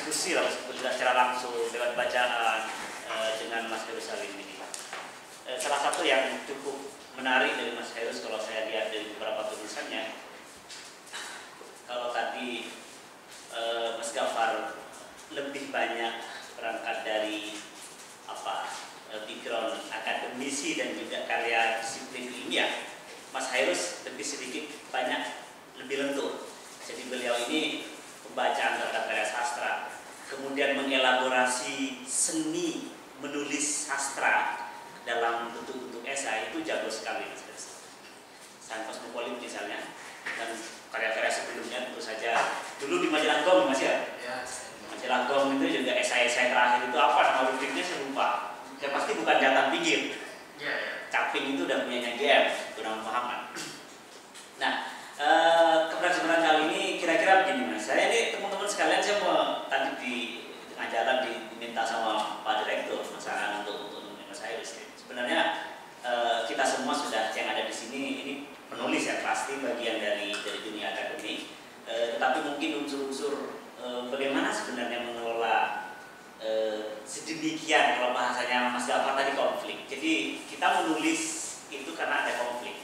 diskusi lah meskipun secara langsung lewat bacaan dengan Mas Heru Salim ini. Salah satu yang cukup menarik dari Mas Heru kalau saya lihat dari beberapa tulisannya, kalau tadi Mas Gafar lebih banyak berangkat dari background akademisi dan juga karya disiplin ilmiah, Mas Hairus lebih sedikit banyak lebih lentur. Jadi beliau ini pembacaan terhadap karya sastra, kemudian mengelaborasi seni menulis sastra dalam bentuk-bentuk esai itu jago sekali Mas Hairus. Sang Kosmopolit misalnya, dan karya-karya sebelumnya tentu saja dulu di majalah Gong Mas ya. Majalah Gong itu juga esai-esai terakhir itu apa nama rubriknya saya lupa. Ya pasti bukan Jatan Pinggir. Caping itu udah punyanya GM, Gunawan Muhammad. Nah, keberhasilan kali ini kira-kira begini Mas. Saya ini teman-teman sekalian, saya mau tadi di tengah jalan diminta sama Pak Direktur Mas Anang untuk Mas Hairus. Sebenarnya kita semua sudah yang ada di sini ini penulis yang pasti bagian dari dunia akademik. Tetapi mungkin unsur-unsur bagaimana sebenarnya mengelola sedemikian, kalau bahasanya Mas Gafar tadi, konflik. Jadi kita menulis itu karena ada konflik,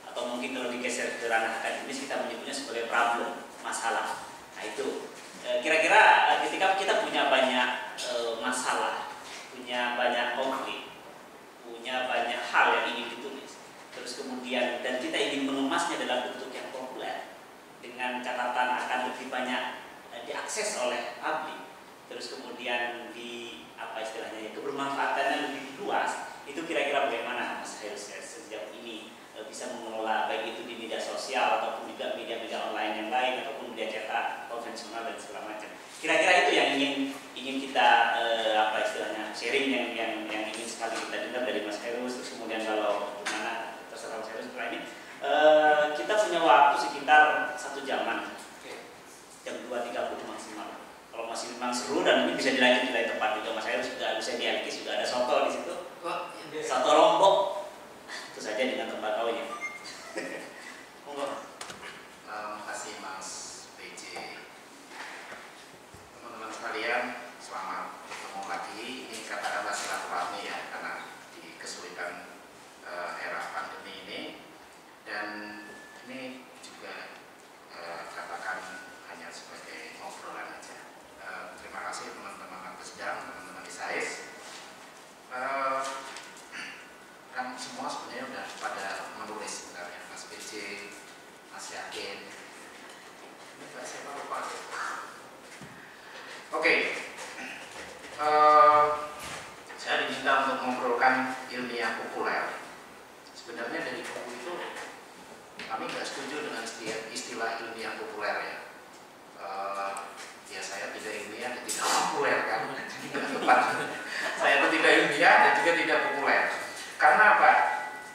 atau mungkin kalau digeser ke ranah akademis kita menyebutnya sebagai problem, masalah. Nah itu kira-kira ketika kita punya banyak masalah, punya banyak konflik, punya banyak hal yang ingin ditulis, terus kemudian dan kita ingin mengemasnya dalam bentuk yang populer dengan catatan akan lebih banyak diakses oleh publik, terus kemudian di istilahnya kebermanfaatannya lebih luas, itu kira-kira bagaimana Mas Hairus sejauh ini bisa mengelola baik itu di media sosial ataupun juga media-media online yang lain ataupun media cetak konvensional dan segala macam. Kira-kira itu yang ingin kita istilahnya sharing yang ingin sekali kita dengar dari Mas Hairus. Terus kemudian kalau gimana terserah Mas Hairus setelah ini kita punya waktu sekitar 1 jaman, jam 2.30 maksimal. Kalau masih memang seru dan ini bisa dilanjut di lain tempat juga, Mas Hairus juga bisa dialihkan, juga ada soto di situ. Soto Lombok. Itu saja dengan tembakaunya. Monggo. Terima kasih Mas PJ. Teman-teman sekalian, selamat ketemu lagi. Ini katakanlah silaturahmi ya, karena di kesulitan era pandemi ini, dan ini juga katakan hanya sebagai ngobrolan aja. Terima kasih teman-teman Akbesdam, teman-teman ISAIS. Kan semua sebenarnya udah pada menulis sebenarnya, Mas PJ, Mas Yakin. Ini Pak siapa lupa? Oke. Saya diminta untuk mengobrolkan ilmiah populer. Sebenarnya dari buku itu kami nggak setuju dengan istilah ilmiah populer ya. Ya saya tidak ilmiah dan tidak populer kan, jadi nggak tepat. Saya itu tidak ilmiah dan juga tidak populer. Karena apa?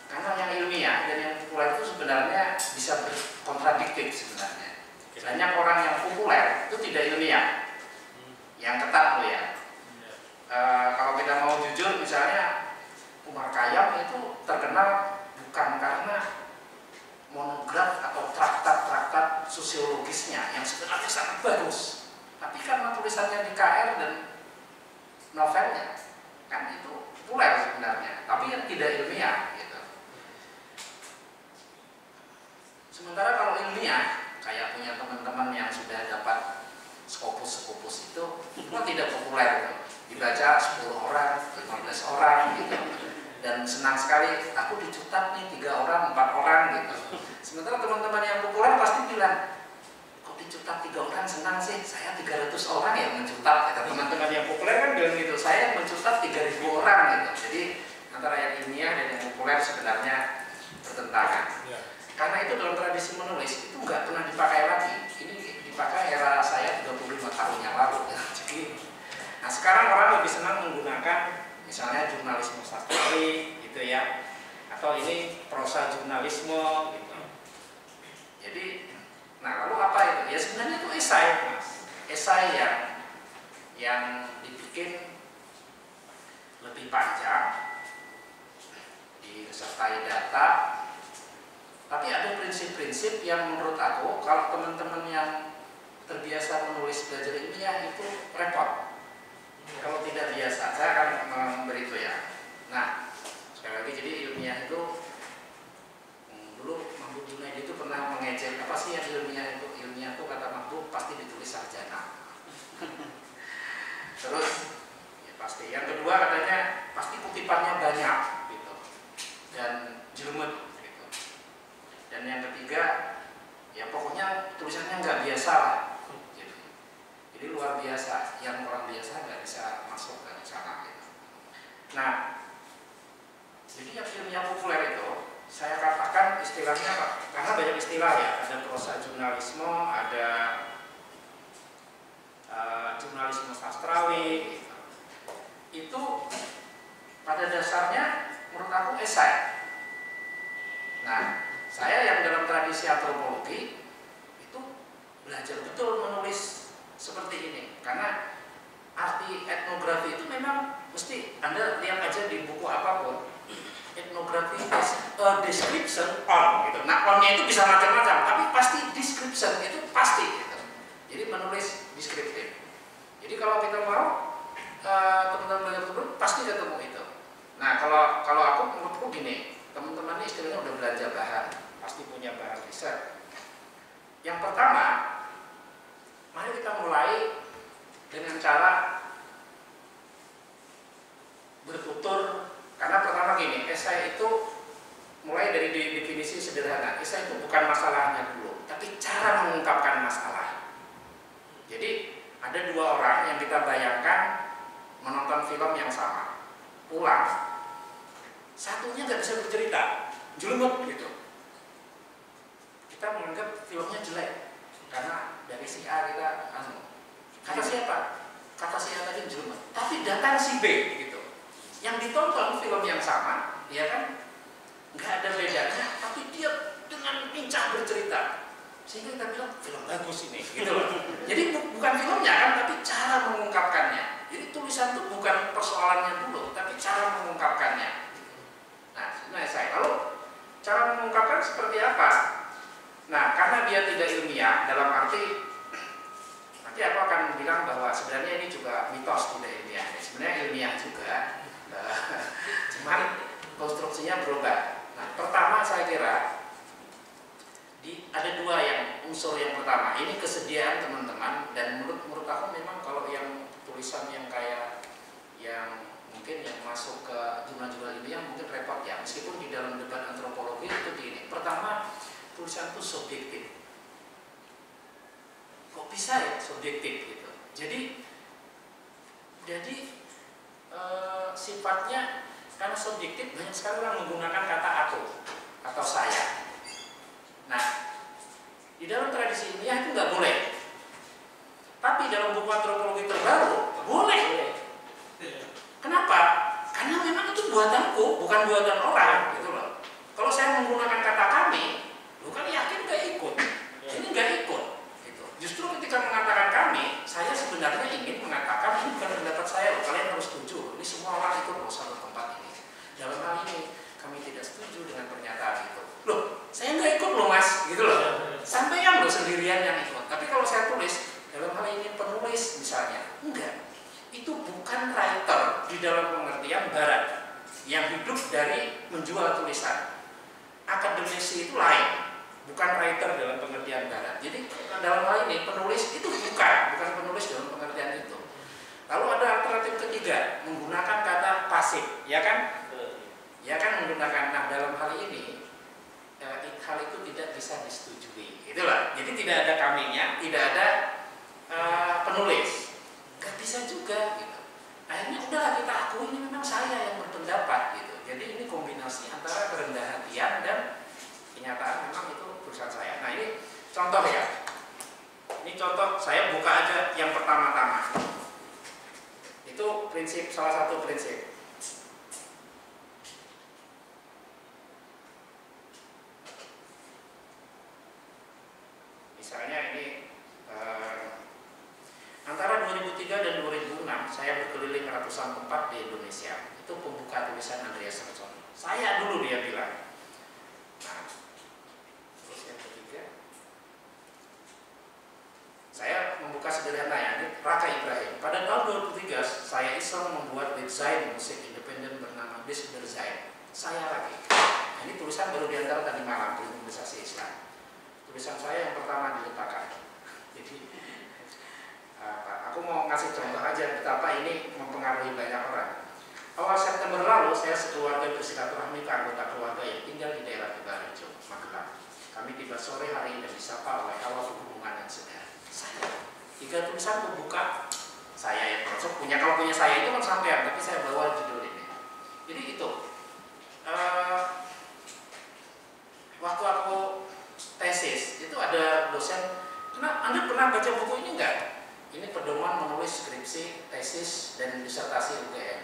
Karena yang ilmiah dan yang populer itu sebenarnya bisa berkontradiktif sebenarnya. Banyak orang yang populer itu tidak ilmiah, yang ketat loh ya. Kalau kita mau jujur, misalnya Umar Khayyam itu terkenal bukan karena monograf atau traktat-traktat sosiologisnya yang sebenarnya sangat bagus, tapi karena tulisannya di KR dan novelnya, kan itu populer sebenarnya, tapi yang tidak ilmiah gitu. Sementara kalau ilmiah, kayak punya teman-teman yang sudah dapat Scopus itu tidak populer gitu. Dibaca 10 orang, 15 orang gitu, dan senang sekali aku dicetak nih 3 orang, 4 orang gitu. Sementara teman-teman yang populer pasti bilang, kok dicetak 3 orang senang sih, saya 300 orang yang mencetak. Teman-teman yang populer kan bilang gitu, saya yang mencetak 3.000 orang gitu. Jadi antara yang ilmiah dan yang populer sebenarnya bertentangan. Karena itu dalam tradisi menulis itu nggak pernah dipakai lagi. Ini dipakai era saya 35 tahun yang lalu. Jadi, nah sekarang orang lebih senang menggunakan misalnya jurnalisme sastrawi gitu ya, atau ini prosa jurnalisme gitu. Jadi, nah lalu apa itu? Ya sebenarnya itu esai, Mas. Esai yang dibikin lebih panjang, disertai data. Tapi ada prinsip-prinsip yang menurut aku kalau teman-teman yang terbiasa menulis belajar ilmiah itu repot. Kalau tidak biasa, saya akan memberi itu ya. Nah, sekali lagi jadi ilmiah itu dulu Mahbub Junaidi itu pernah mengejek apa sih yang ilmiah itu? Ilmiah itu kata Mahbub pasti ditulis sarjana. Terus ya pasti. Yang kedua katanya pasti kutipannya banyak gitu dan jelimet gitu. Dan yang ketiga ya pokoknya tulisannya nggak biasa lah. Jadi luar biasa, yang orang biasa nggak bisa masuk ke sana gitu. Nah, jadi yang ilmiah populer itu saya katakan istilahnya Pak, karena banyak istilah ya, ada prosa jurnalisme, ada jurnalisme sastrawi gitu. Itu pada dasarnya menurut aku esai. Nah, saya yang dalam tradisi antropologi itu belajar betul menulis seperti ini, karena arti etnografi itu memang mesti Anda lihat aja di buku apapun, etnografi is a description on gitu. Nah, onnya itu bisa macam-macam, tapi pasti description itu pasti gitu. Jadi menulis deskriptif. Jadi kalau kita mau teman-teman belajar tersebut pasti ketemu itu. Nah, kalau aku menurutku gini, teman-teman ini istilahnya udah belanja bahan, pasti punya bahan riset. Yang pertama, mari kita mulai dengan cara bertutur, karena pertama gini, esai itu mulai dari definisi sederhana. Esai itu bukan masalahnya dulu, tapi cara mengungkapkan masalah. Jadi ada dua orang yang kita bayangkan menonton film yang sama, pulang, satunya nggak bisa bercerita, jelimet gitu. Kita menganggap filmnya jelek karena dari si A kita kata siapa? Kata si A tadi jelimet, tapi datang si B gitu. Yang ditonton film yang sama, ya kan? Nggak ada bedanya, tapi dia dengan lincah bercerita, sehingga kita bilang film bagus ini, gitu loh. Jadi bukan filmnya kan, tapi cara mengungkapkannya. Jadi tulisan itu bukan persoalannya dulu, tapi cara mengungkapkannya. Nah, saya lalu cara mengungkapkan seperti apa? Nah, karena dia tidak ilmiah, dalam arti nanti aku akan bilang bahwa sebenarnya ini juga mitos tidak ilmiah. Sebenarnya ilmiah juga, cuman konstruksinya berubah. Nah, pertama saya kira ada dua yang unsur. Yang pertama ini kesediaan teman-teman, dan menurut aku memang kalau yang tulisan yang kayak yang mungkin yang masuk ke jurnal-jurnal ini yang mungkin repot ya, meskipun di dalam debat antropologi itu gini. Pertama, tulisan itu subjektif. Kok bisa ya subjektif gitu? Jadi sifatnya karena subjektif, banyak sekali orang menggunakan kata aku atau saya. Nah, di dalam tradisi ilmiah itu nggak boleh. Tapi dalam buku antropologi terbaru boleh. Kenapa? Karena memang itu buatanku, bukan buatan orang, gitu loh. Kalau saya menggunakan kata kami, lu kan yakin nggak ikut? Ini nggak ikut. Gitu. Justru ketika mengatakan kami, saya sebenarnya ingin mengatakan ini bukan pendapat saya, loh. Kalian harus setuju. Ini semua orang ikut loh satu tempat ini. Dalam hal ini kami tidak setuju dengan pernyataan itu. Loh, saya nggak ikut loh mas, gitu loh. Sampeyan loh sendirian yang ikut. Tapi kalau saya tulis dalam hal ini penulis misalnya, enggak. Itu bukan writer di dalam pengertian barat yang hidup dari menjual tulisan. Akademisi itu lain, bukan writer dalam pengertian barat. Jadi dalam hal ini penulis itu bukan penulis dalam pengertian itu. Lalu ada alternatif ketiga, menggunakan kata pasif, ya kan? Ya kan menggunakan. Nah, dalam hal ini hal itu tidak bisa disetujui. Itulah. Jadi tidak ada kaminya, tidak ada penulis. Gak bisa juga gitu. Akhirnya udahlah kita akui ini memang saya yang berpendapat gitu. Jadi ini kombinasi antara kerendahan hatian dan kenyataan memang itu tulisan saya. Nah, ini contoh ya. Ini contoh, saya buka aja yang pertama-tama. Itu prinsip, salah satu prinsip. Misalnya ini antara 2003 dan 2006 saya berkeliling ratusan tempat di Indonesia. Itu pembuka tulisan Andreas Rason. Saya dulu dia bilang. Nah, terus yang ketiga, saya menulis berzain, saya lagi. Ini tulisan baru diantar tadi malam di Organisasi Islam. Tulisan saya yang pertama diletakkan. Jadi aku mau ngasih contoh aja betapa ini mempengaruhi banyak orang. Awal September lalu saya sekeluarga bersilaturahmi ke anggota keluarga yang tinggal di daerah Tegalrejo, Magelang. Kami tiba sore hari dan disapa oleh awal hubungan yang segar. Saya 3 tulisan membuka. Saya yang termasuk punya, kalau punya saya itu kan sampean, tapi saya bawa judul ini. Jadi itu waktu aku tesis itu ada dosen, Anda pernah baca buku ini enggak? Ini pedoman menulis skripsi, tesis, dan disertasi UGM.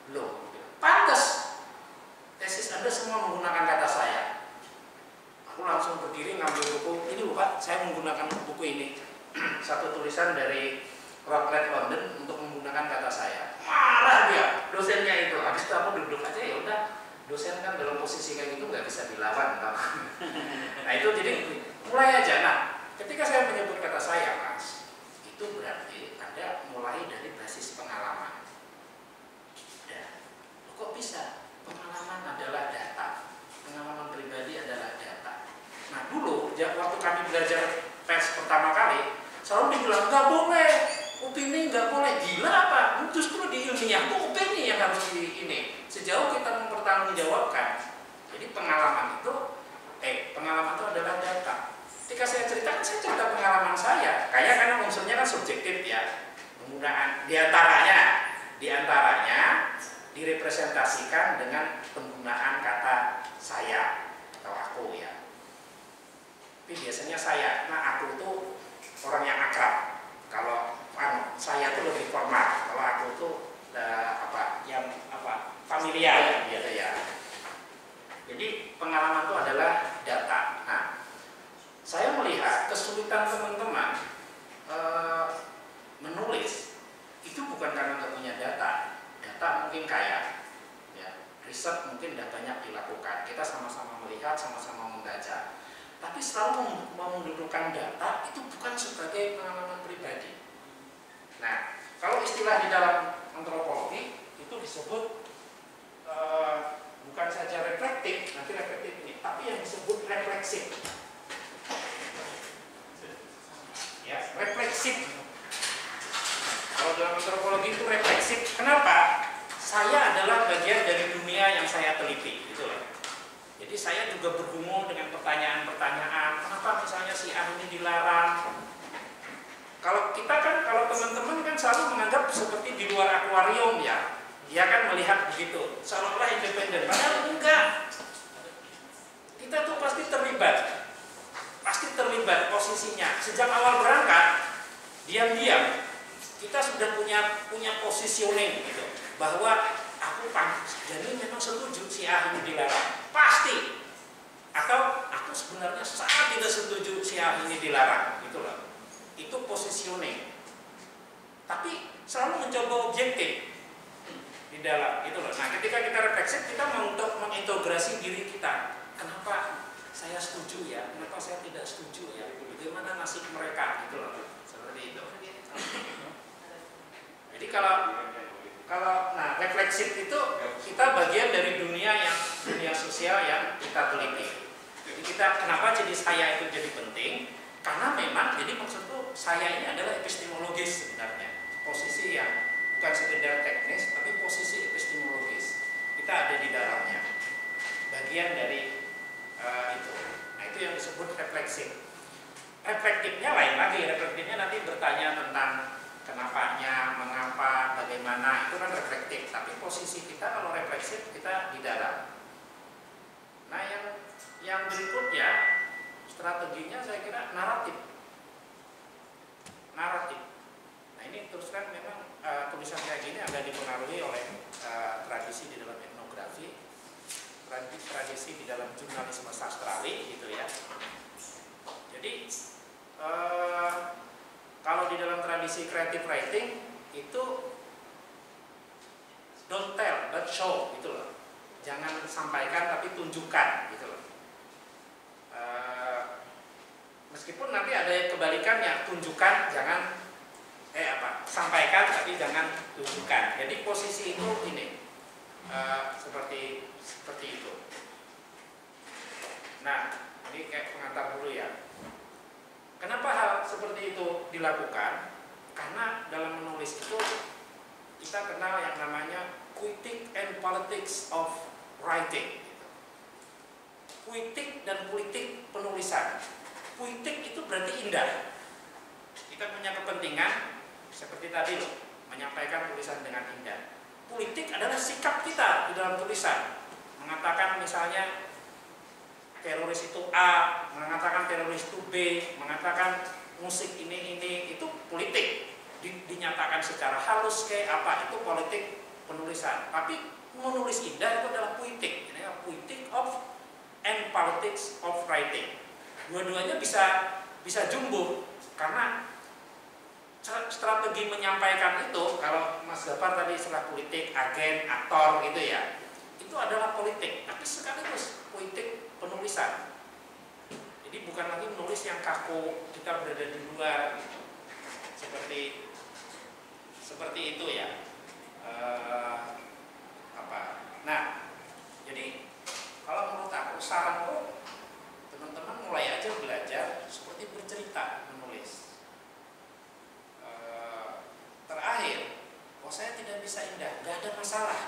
Belum. Pantas tesis Anda semua menggunakan kata saya. Aku langsung berdiri ngambil buku. Ini Pak, saya menggunakan buku ini. Satu tulisan dari Rocklet London untuk menggunakan kata saya. Marah dia, dosennya itu. Habis itu aku duduk aja, ya udah. Dosen kan dalam posisi kayak gitu nggak bisa dilawan. Nah itu jadi mulai aja. Nah ketika saya menyebut kata saya, Mas, itu berarti Anda mulai dari basis pengalaman. Ya, kok bisa? Pengalaman adalah data. Pengalaman pribadi adalah data. Nah dulu, waktu kami belajar pers pertama kali, selalu dibilang nggak boleh, opini nggak boleh. Gila apa? Justru di ilmiah tuh opini yang harus di ini. Sejauh kita mempertanggungjawabkan. Jadi pengalaman itu adalah data. Ketika saya ceritakan, saya cerita pengalaman saya. Kayak karena unsurnya kan subjektif ya. Penggunaan diantaranya direpresentasikan dengan penggunaan kata saya atau aku ya. Tapi biasanya saya. Nah aku itu orang yang akrab. Kalau saya itu lebih formal. Kalau aku itu familiar gitu ya. Jadi pengalaman itu adalah data. Nah, saya melihat kesulitan teman-teman menulis itu bukan karena nggak punya data. Data mungkin kaya, ya. Riset mungkin sudah banyak dilakukan. Kita sama-sama melihat, sama-sama membaca. Tapi selalu mendudukkan data itu bukan sebagai pengalaman pribadi. Nah, kalau istilah di dalam antropologi itu disebut bukan saja reflektif, nanti reflektif ini, tapi yang disebut refleksif. Ya, refleksif. Kalau dalam antropologi itu refleksif. Kenapa? Saya adalah bagian dari dunia yang saya teliti, gitu loh. Jadi saya juga bergumul dengan pertanyaan-pertanyaan. Kenapa misalnya si A ini dilarang? Kalau kita kan, kalau teman-teman kan selalu menganggap seperti di luar akuarium ya. Dia kan melihat begitu, seolah-olah independen. Padahal enggak. Kita tuh pasti terlibat posisinya. Sejak awal berangkat, diam-diam kita sudah punya positioning gitu, bahwa aku jadi memang setuju si A ini dilarang, pasti. Atau aku sebenarnya sangat tidak setuju si A ini dilarang, gitu loh. Itu positioning. Tapi selalu mencoba objektif di dalam itu loh. Nah, ketika kita refleksif, kita untuk mengintegrasi diri kita. Kenapa saya setuju ya? Kenapa saya tidak setuju ya? Bagaimana nasib mereka gitu loh. Seperti itu. Jadi kalau refleksif itu kita bagian dari dunia sosial yang kita teliti. Jadi kenapa jadi saya itu jadi penting? Karena memang jadi maksudku saya ini adalah epistemologis sebenarnya. Posisi yang bukan sekedar teknis, tapi posisi epistemologis. Kita ada di dalamnya. Bagian dari itu. Nah, itu yang disebut refleksif. Reflektifnya lain lagi. Reflektifnya nanti bertanya tentang kenapanya, mengapa, bagaimana. Itu kan reflektif. Tapi posisi kita kalau refleksif, kita di dalam. Nah, yang berikutnya, strateginya saya kira naratif. Nah, ini terus kan memang tulisan kayak gini agak dipengaruhi oleh tradisi di dalam etnografi, tradisi di dalam jurnalisme sastrawi gitu ya. Jadi kalau di dalam tradisi creative writing itu don't tell but show gitu loh. Jangan sampaikan tapi tunjukkan gitu loh. Meskipun nanti ada kebalikannya, tunjukkan jangan sampaikan tapi jangan tunjukkan. Jadi posisi itu ini. seperti itu. Nah, ini kayak pengantar dulu ya. Kenapa hal seperti itu dilakukan? Karena dalam menulis itu kita kenal yang namanya poetic and politics of writing. Puitik dan politik penulisan. Puitik itu berarti indah. Kita punya kepentingan seperti tadi loh, menyampaikan tulisan dengan indah. Politik adalah sikap kita di dalam tulisan. Mengatakan misalnya teroris itu A, mengatakan teroris itu B, mengatakan musik ini itu politik. Dinyatakan secara halus kayak apa, itu politik penulisan. Tapi menulis indah itu adalah puitik. Ini puitik of and politics of writing. Dua-duanya bisa jumbo karena strategi menyampaikan itu, kalau Mas Gafar tadi istilah politik, agen, aktor gitu ya, itu adalah politik, tapi sekaligus politik penulisan. Jadi bukan lagi menulis yang kaku, kita berada di luar gitu. Seperti itu ya. Nah, jadi kalau menurut aku, saranku teman-teman mulai aja belajar seperti bercerita menulis. Terakhir, saya tidak bisa indah, nggak ada masalah.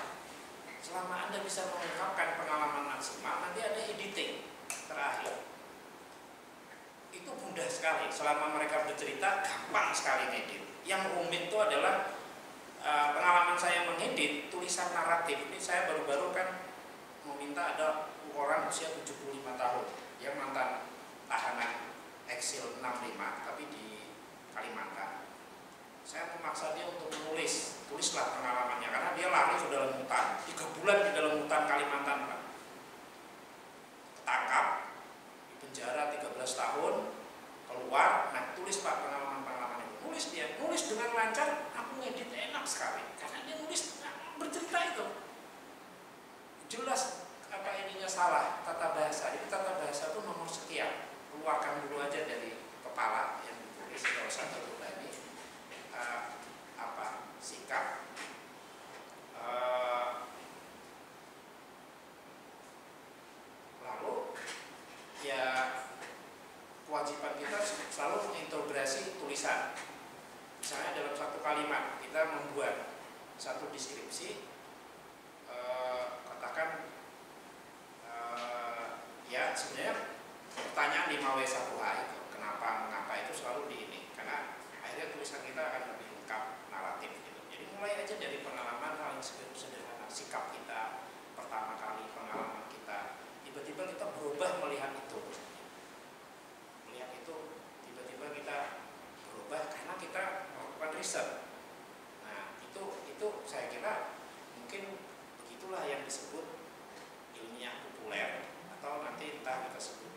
Selama Anda bisa mengungkapkan pengalaman maksimal, nanti ada editing terakhir. Itu mudah sekali. Selama mereka bercerita, gampang sekali ngedit. Yang rumit itu adalah pengalaman saya mengedit tulisan naratif. Ini saya baru-baru kan meminta ada orang usia 75 tahun yang mantan tahanan eksil 65 tapi di Kalimantan. Saya memaksa dia untuk tulislah pengalamannya karena dia lari ke dalam hutan, 3 bulan di dalam hutan Kalimantan, Pak. Ketangkap, di penjara 13 tahun, keluar, nah tulis Pak pengalaman-pengalaman itu. Nulis dengan lancar, aku ngedit enak sekali karena dia nulis bercerita itu. Jelas apa ininya salah, tata bahasa. Jadi tata bahasa itu nomor sekian. Keluarkan dulu aja dari kepala yang ditulis, tidak usah terbebani. Sikap. Lalu ya kewajiban kita selalu mengintegrasi tulisan. Misalnya dalam satu kalimat kita membuat satu deskripsi, katakan ya sebenarnya pertanyaan 5W1H itu kenapa mengapa itu selalu di ini karena akhirnya tulisan kita akan lebih lengkap naratif gitu. Jadi mulai aja dari pengalaman hal yang sederhana, sikap kita pertama kali, pengalaman kita, tiba-tiba kita berubah melihat itu tiba-tiba kita berubah karena kita melakukan riset. Nah itu saya kira mungkin begitulah yang disebut ilmiah populer atau nanti entah kita sebut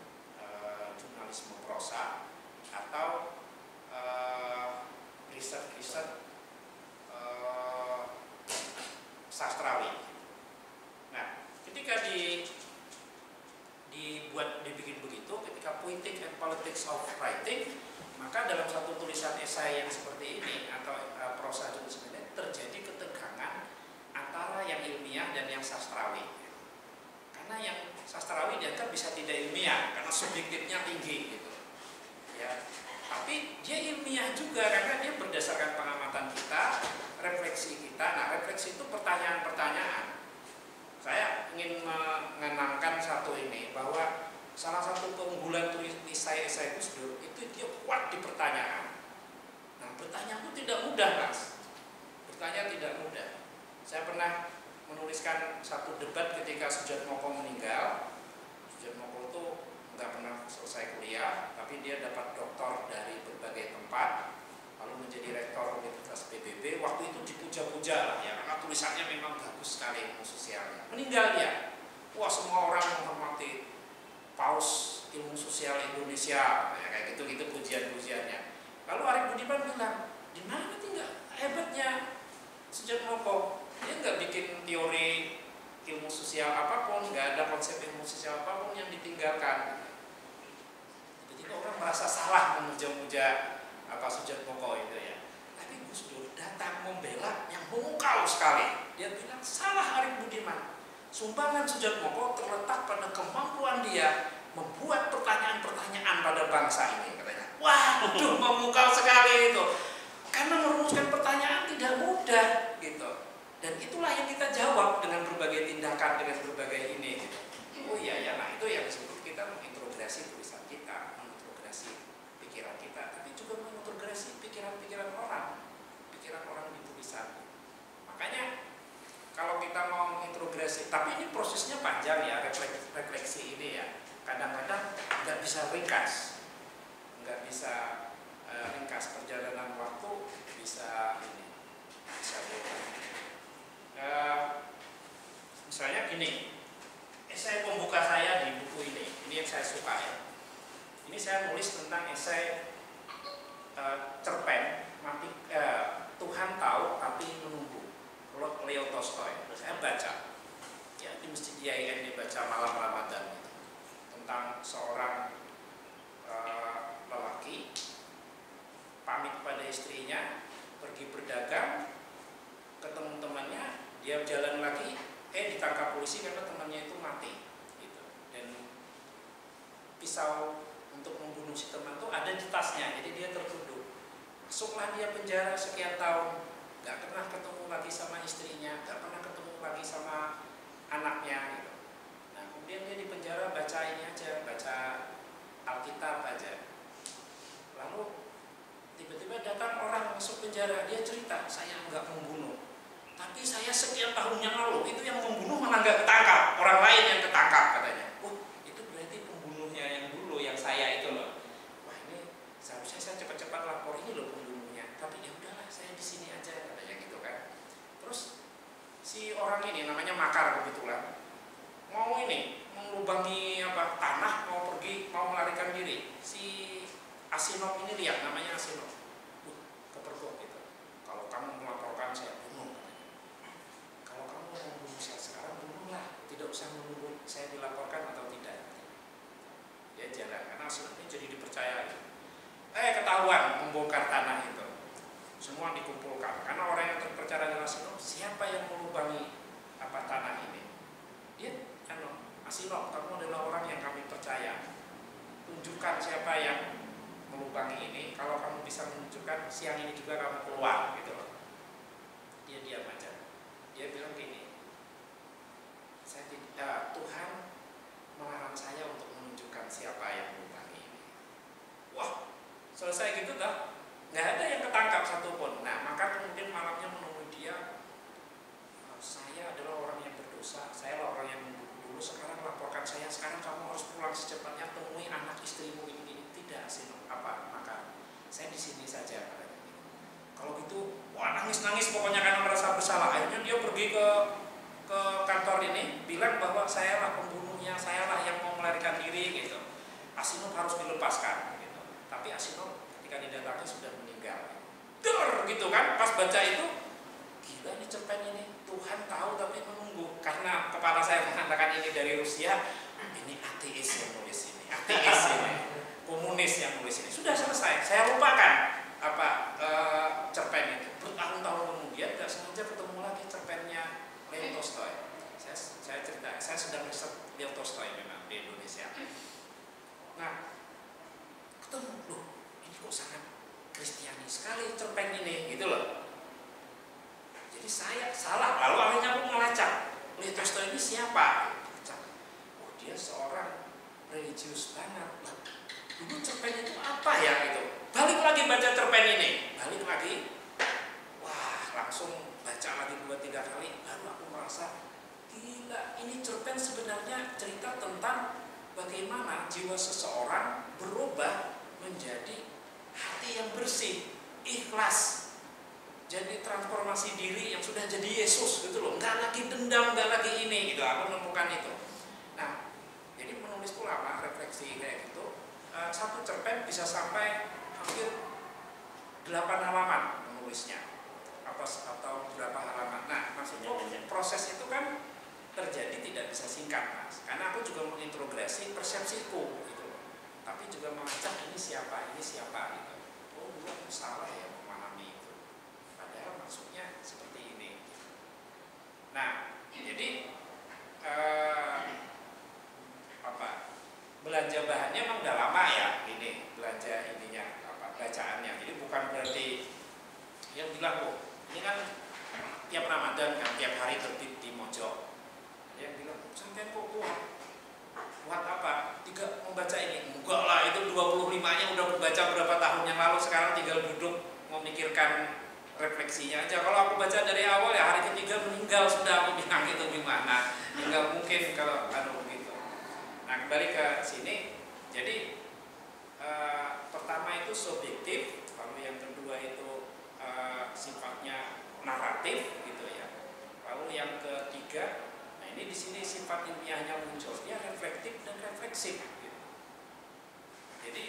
jurnalisme prosa atau riset sastrawi. Nah, ketika dibikin begitu, ketika poetic and politics of writing, maka dalam satu tulisan esai yang seperti ini atau prosa juga sebenarnya terjadi ketegangan antara yang ilmiah dan yang sastrawi. Karena yang sastrawi dianggap bisa tidak ilmiah karena subjektifnya tinggi gitu. Ya. Tapi dia ilmiah juga karena dia berdasarkan pengamatan kita, refleksi kita. Nah, refleksi itu pertanyaan-pertanyaan. Saya ingin mengenangkan satu ini bahwa salah satu keunggulan tulis esai Gus Dur itu dia kuat di pertanyaan. Nah, bertanya itu tidak mudah, Mas. Bertanya tidak mudah. Saya pernah menuliskan satu debat ketika Soejarmoko meninggal. Soejarmoko itu nggak pernah selesai kuliah, tapi dia dapat doktor dari berbagai tempat, lalu menjadi rektor Universitas PBB. Waktu itu dipuja-puja lah ya, karena tulisannya memang bagus sekali ilmu sosialnya. Meninggal dia, wah semua orang menghormati Paus ilmu sosial Indonesia, ya, kayak gitu-gitu pujian-pujiannya. Lalu Arif Budiman bilang, di mana tinggal hebatnya Soejarmoko? Dia nggak bikin teori ilmu sosial apapun, nggak ada konsep ilmu sosial apapun yang ditinggalkan. Jadi orang merasa salah memuja-muja Soejarmoko itu ya. Tapi Gus Dur datang membela yang mengukal sekali. Dia bilang salah Arif Budiman. Sumbangan Sujatmoko terletak pada kemampuan dia membuat pertanyaan-pertanyaan pada bangsa ini, katanya. Waduh, memukau sekali itu. Karena merumuskan pertanyaan tidak mudah gitu. Dan itulah yang kita jawab dengan berbagai tindakan, dengan berbagai ini gitu. Oh iya ya, nah itu yang disebut kita mengintegrasi tulisan kita, mengintegrasi pikiran kita, tapi juga mengintegrasi pikiran-pikiran orang di tulisan. Makanya kalau kita mau mengintegrasi, tapi ini prosesnya panjang ya, refleksi ini ya. Kadang-kadang nggak bisa ringkas, perjalanan waktu bisa ini, bisa misalnya gini, esai pembuka saya di buku ini yang saya suka ya. Ini saya nulis tentang esai cerpen Tuhan Tahu Tapi Menunggu, Leo Tolstoy. Saya baca ya di Masjid IAIN, dibaca malam Ramadan itu, tentang seorang lelaki pamit pada istrinya, pergi berdagang, ketemu temannya, dia jalan lagi, ditangkap polisi karena temannya itu mati gitu. Dan pisau untuk membunuh si teman itu ada di tasnya, jadi dia tertuduh. Masuklah dia penjara sekian tahun, gak pernah ketemu lagi sama istrinya, gak pernah ketemu lagi sama anaknya gitu. Nah kemudian dia di penjara baca ini aja, baca Alkitab aja. Lalu tiba-tiba datang orang masuk penjara, dia cerita, saya nggak membunuh, tapi saya sekian tahun yang lalu itu yang membunuh malah nggak ketangkap, orang lain yang ketangkap katanya. Wah itu berarti pembunuhnya yang dulu, yang saya itu loh. Wah ini seharusnya saya cepat-cepat lapor, ini loh pembunuhnya, tapi ya udahlah saya di sini aja katanya gitu kan. Terus si orang ini namanya Makar kebetulan mau ini melubangi tanah, mau pergi, mau melarikan diri. Si Asinov ini lihat, namanya Asinov, kepergok gitu. Kalau kamu melaporkan saya bunuh. Kalau kamu mau membunuh saya sekarang, bunuhlah, tidak usah menunggu saya dilaporkan atau tidak. Dia jalan, karena Asinov ini jadi dipercaya. Ketahuan membongkar tanah itu, semua dikumpulkan. Karena orang yang terpercaya dengan Asinov, siapa yang melubangi tanah ini? Dia Asinov, kamu adalah orang yang kami percaya. Tunjukkan siapa yang melubangi ini. Kalau kamu bisa menunjukkan, siang ini juga kamu keluar gitu loh. Dia diam aja. Dia bilang gini, Tuhan melarang saya untuk menunjukkan siapa yang melubangi ini. Wah, selesai gitu dah, nggak ada yang ketangkap satupun. Nah maka kemudian malamnya menemui dia, saya adalah orang yang berdosa, saya adalah orang yang membunuh dulu, sekarang laporkan saya, sekarang kamu harus pulang secepatnya, temui anak istrimu ini. Tidak sih, maka saya di sini saja katanya. Kalau gitu, wah nangis pokoknya karena merasa bersalah. Akhirnya dia pergi ke kantor ini, bilang bahwa saya lah pembunuhnya, saya lah yang mau melarikan diri gitu. Asinov harus dilepaskan gitu. Tapi Asinov ketika didatangi sudah meninggal. Der gitu kan, pas baca itu, gila ini cerpen ini, Tuhan tahu tapi menunggu. Karena kepala saya mengatakan ini dari Rusia, ini ateis yang nulis ini, ateis ini, komunis yang nulis ini. Sudah selesai, saya lupakan cerpen itu. Bertahun-tahun kemudian tidak sengaja ketemu lagi cerpennya Leo Tolstoy. Saya cerita, saya sedang riset Leo Tolstoy memang di Indonesia. Nah, ketemu, loh ini kok sangat Kristiani sekali cerpen ini, gitu loh. Jadi saya salah, lalu akhirnya aku melacak, Leo Tolstoy ini siapa? Oh dia seorang religius banget. Dulu cerpen itu apa ya gitu. Balik lagi baca cerpen ini, balik lagi, wah langsung baca lagi 2-3 kali, baru aku merasa gila, ini cerpen sebenarnya cerita tentang bagaimana jiwa seseorang berubah menjadi hati yang bersih, ikhlas, jadi transformasi diri yang sudah jadi Yesus gitu loh, nggak lagi dendam, nggak lagi ini gitu. Aku menemukan itu. Nah, jadi menulis itu lama, refleksi kayak gitu. Satu cerpen bisa sampai hampir 8 halaman menulisnya, atau berapa halaman. Nah, maksudnya proses itu kan terjadi tidak bisa singkat, Mas. Karena aku juga mengintegrasi persepsiku gitu loh. Tapi juga melacak ini siapa gitu. Oh, dulu aku salah ya memahami itu. maksudnya seperti ini. Nah, jadi belanja bahannya memang udah lama ya, ini belanja ininya bacaannya. Jadi bukan berarti yang bilang kok ini kan tiap Ramadan kan tiap hari terbit di Mojo. Yang bilang sampai kok buat apa? Tidak membaca ini. Enggak lah, itu 25-nya udah membaca berapa tahun yang lalu, sekarang tinggal duduk memikirkan refleksinya aja. Kalau aku baca dari awal ya hari ketiga meninggal sudah, aku bilang itu gimana? Enggak mungkin kalau begitu. Nah, kembali ke sini. Jadi pertama itu subjektif, lalu yang kedua itu sifatnya naratif gitu ya. Lalu yang ketiga, nah ini di sini sifat ilmiahnya muncul, dia reflektif dan refleksif. Gitu. Jadi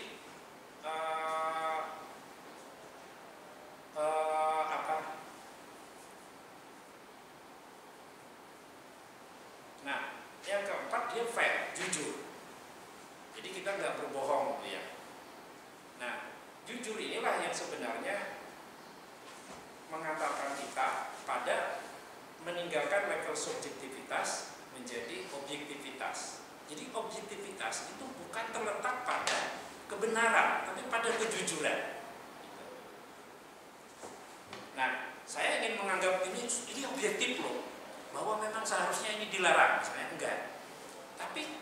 Nah, yang keempat dia fair, jujur. Jadi kita nggak berbohong, gitu ya. Nah, jujur inilah yang sebenarnya mengantarkan kita pada meninggalkan level subjektivitas menjadi objektivitas. Jadi objektivitas itu bukan terletak pada kebenaran, tapi pada kejujuran. Nah, saya ingin menganggap ini objektif loh, bahwa memang seharusnya ini dilarang, misalnya enggak. Tapi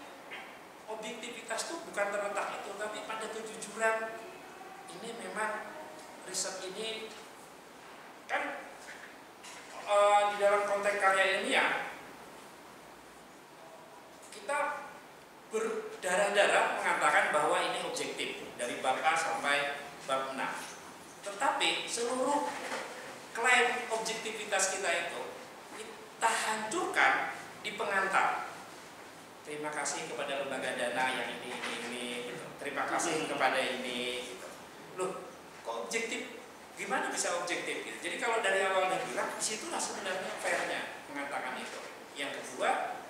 objektivitas itu bukan terletak itu, tapi pada kejujuran. Ini memang riset ini kan di dalam konteks karya ilmiah kita berdarah-darah mengatakan bahwa ini objektif dari bab A sampai bab 6. Tetapi seluruh klaim objektivitas kita itu kita hancurkan di pengantar. Terima kasih kepada lembaga dana yang ini gitu. Terima kasih kepada ini gitu. Loh, kok objektif? Gimana bisa objektif gitu? Jadi kalau dari awal dibilang, disitulah sebenarnya fairnya mengatakan itu. Yang kedua,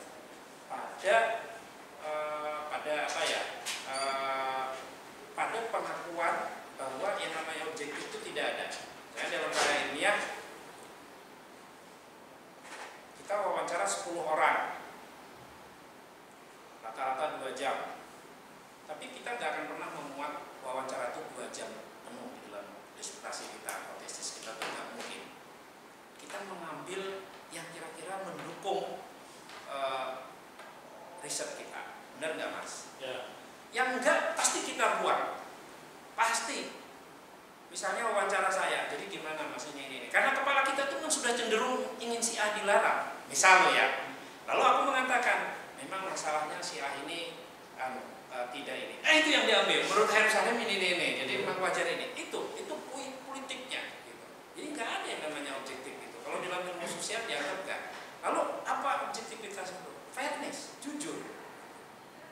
pada pengakuan bahwa yang namanya objektif itu tidak ada. Karena dalam karya ilmiah kita wawancara 10 orang, rata-rata 2 jam. Tapi kita tidak akan pernah memuat wawancara itu 2 jam penuh di dalam disertasi kita atau tesis kita, itu tidak mungkin. Kita mengambil yang kira-kira mendukung riset kita, benar nggak Mas? Ya. Yang enggak pasti kita buang, pasti. Misalnya wawancara saya, jadi gimana Mas ini? Karena kepala kita tuh kan sudah cenderung ingin si A dilarang, misal ya. Lalu aku mengatakan, memang masalahnya si A ini tidak ini. Itu yang diambil. Menurut Yerusalem ini. Jadi memang wajar ini. Itu politiknya. Gitu. Jadi nggak ada yang namanya objektif itu. Kalau di dalam ilmu sosial dianggap nggak. Lalu apa objektivitas itu? Fairness, jujur.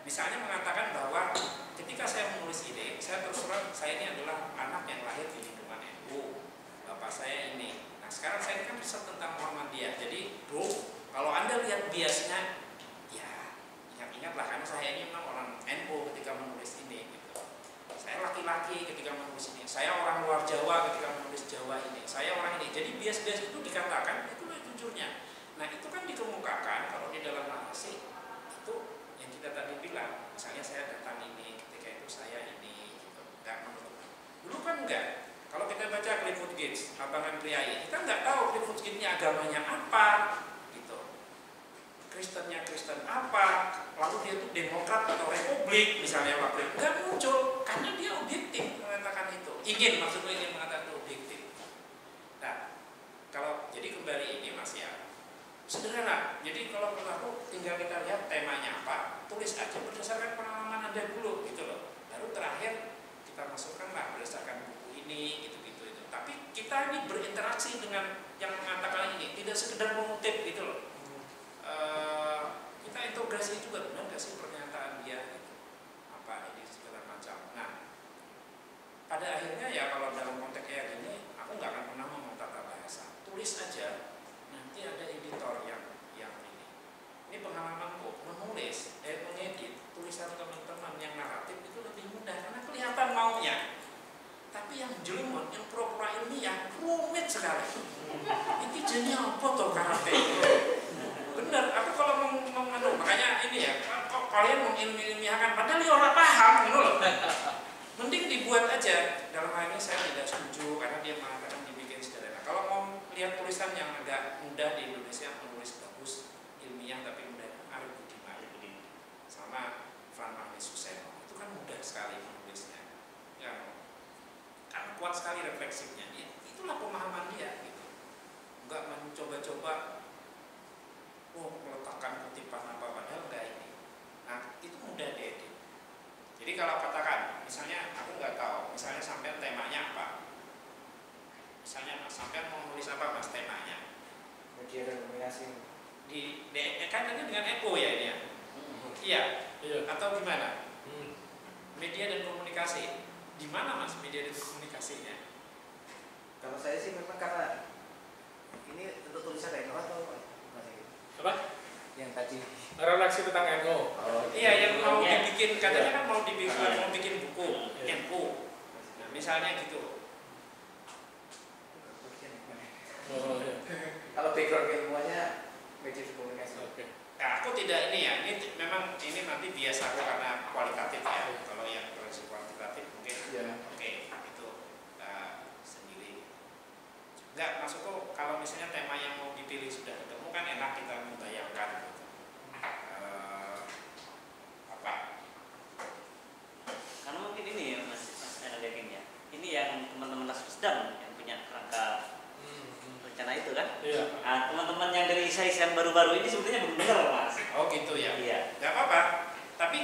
Misalnya mengatakan bahwa ketika saya menulis ide, saya terus terang saya ini adalah anak yang lahir di lingkungan NU. Bapak saya ini. Nah sekarang saya kan riset tentang Muhammadiyah. Jadi, kalau Anda lihat biasnya, ya ingat-ingatlah karena saya ini memang orang NU ketika menulis ini. Gitu. Saya laki-laki ketika menulis ini. Saya orang luar Jawa ketika menulis Jawa ini. Saya orang ini. Jadi bias-bias itu dikatakan, itulah jujurnya. Nah itu kan dikemukakan kalau di dalam narasi itu yang kita tadi bilang, misalnya saya datang ini, ketika itu saya ini, gitu. Nggak menutup. Dulu kan enggak. Kalau kita baca Clifford Geertz, Abangan Priayi, kita nggak tahu Clifford Geertz-nya agamanya apa, gitu. Kristennya Kristen apa, lalu dia itu Demokrat atau Republik, misalnya waktu itu nggak muncul, karena dia objektif mengatakan itu. Maksudnya ingin mengatakan itu objektif. Nah, kalau jadi kembali ini Mas ya. Sederhana, jadi kalau menurut aku tinggal kita lihat temanya apa, tulis aja berdasarkan pengalaman Anda dulu gitu loh. Baru terakhir kita masukkanlah berdasarkan buku ini gitu-gitu itu. Tapi kita ini berinteraksi dengan yang mengatakan ini, tidak sekedar mengutip gitu loh. Kita integrasi juga, benar nggak sih pernyataan dia gitu. Apa ini segala macam. Nah, pada akhirnya ya kalau dalam konteks kayak gini, aku nggak akan pernah ngomong tata bahasa. Tulis aja. Nanti ada editor yang ini. Ini pengalamanku menulis, mengedit tulisan teman-teman yang naratif itu lebih mudah karena kelihatan maunya. Tapi Tapi yang jelimet, yang pura-pura ilmiah rumit sekali. Ini jadi apa tuh karate? Bener, aku kalau mau makanya ini ya, kok kalian mengilmiahkan padahal dia orang paham gitu loh. Mending dibuat aja. Dalam hal ini saya tidak setuju karena dia mengatakan dibikin sederhana. Kalau mau lihat tulisan yang agak mudah di Indonesia, menulis bagus, ilmiah tapi mudah, Arif Budiman sama Fran Magnis Suseno, itu kan mudah sekali menulisnya. Ya, karena kuat sekali refleksinya. Ya, itulah pemahaman dia gitu. Enggak mencoba-coba meletakkan kutipan apa padahal enggak ini. Nah, itu mudah diedit. Jadi kalau katakan, misalnya aku nggak tahu, misalnya sampean temanya apa? Misalnya Mas, sampean mau nulis apa Mas temanya? Media dan komunikasi. Kan ini dengan ECO ya ini ya? Iya. Atau gimana? Media dan komunikasi. Di mana Mas media dan komunikasinya? Kalau saya sih memang karena ini untuk tulisan NO atau apa? Yang tadi Redaksi tentang NO. Iya, yang mau dibikin, katanya kan mau bikin buku NO. Nah, misalnya gitu. Kalau background ilmuannya media dan komunikasi. Nah, aku tidak ini ya, ini memang ini nanti biasa aku karena kualitatif ya. Kalau yang versi kuantitatif mungkin oke, itu sendiri. Enggak, maksudku kalau misalnya tema yang mau dipilih sudah ketemu kan enak kita membayangkan gitu. Apa? Karena mungkin ini ya Mas Yakin ya. Ini yang teman-teman Nasdem yang punya kerangka rencana itu kan? Iya. Nah, teman-teman yang dari isian baru-baru ini sebetulnya belum dengar Mas. Oh gitu ya. Iya. Gak apa-apa. Tapi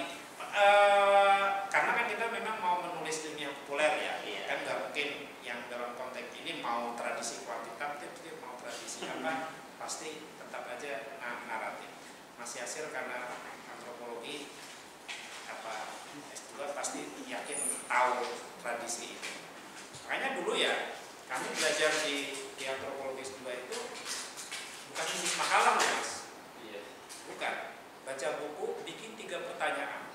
karena kan kita memang mau menulis ilmiah populer ya. Iya. Kan nggak mungkin yang dalam konteks ini mau tradisi kuantitatif, dia mau tradisi apa, pasti tetap aja naratif. Mas Yasir karena antropologi apa S2 pasti yakin tahu tradisi itu. Makanya dulu ya kami belajar di antropologi S2 itu bukan nulis makalah Mas. Iya. Bukan, baca buku, bikin 3 pertanyaan.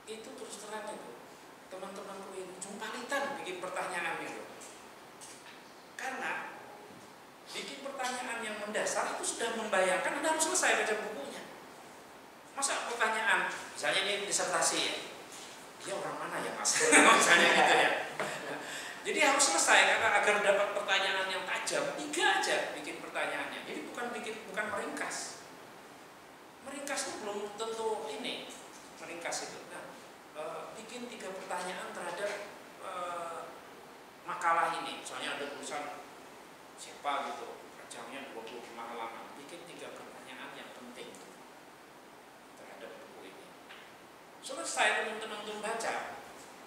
Itu terus terang itu teman-temanku ini jumpalitan bikin pertanyaan itu. Karena bikin pertanyaan yang mendasar itu sudah membayangkan Anda harus selesai baca bukunya. Masa pertanyaan, misalnya ini disertasi ya, dia orang mana ya Mas? Misalnya gitu ya. Jadi harus selesai karena agar dapat pertanyaan yang tajam, 3 aja bikin pertanyaannya. Jadi bukan meringkas. Meringkas itu belum tentu ini meringkas itu. Nah, bikin 3 pertanyaan terhadap makalah ini. Misalnya ada tulisan siapa gitu, panjangnya 25 halaman. Bikin 3 pertanyaan yang penting terhadap buku ini. Selesai teman-teman tuh baca,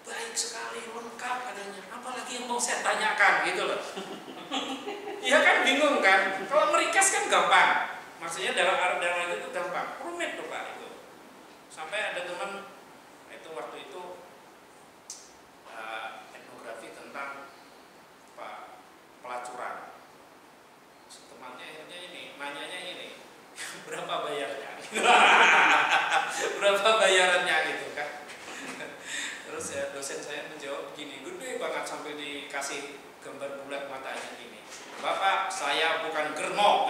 baik sekali, lengkap adanya. Apalagi yang mau saya tanyakan gitu loh. Iya kan bingung kan? Kalau meringkas kan gampang. Maksudnya dalam itu gampang. Rumit tuh Pak itu. Sampai ada teman itu waktu itu etnografi tentang pelacuran. Temannya akhirnya ini, nanyanya ini, berapa bayarnya? Berapa bayarannya gitu kan? Terus ya dosen saya menjawab begini, gede banget sampai dikasih gambar bulat matanya gini. Bapak, saya bukan germo.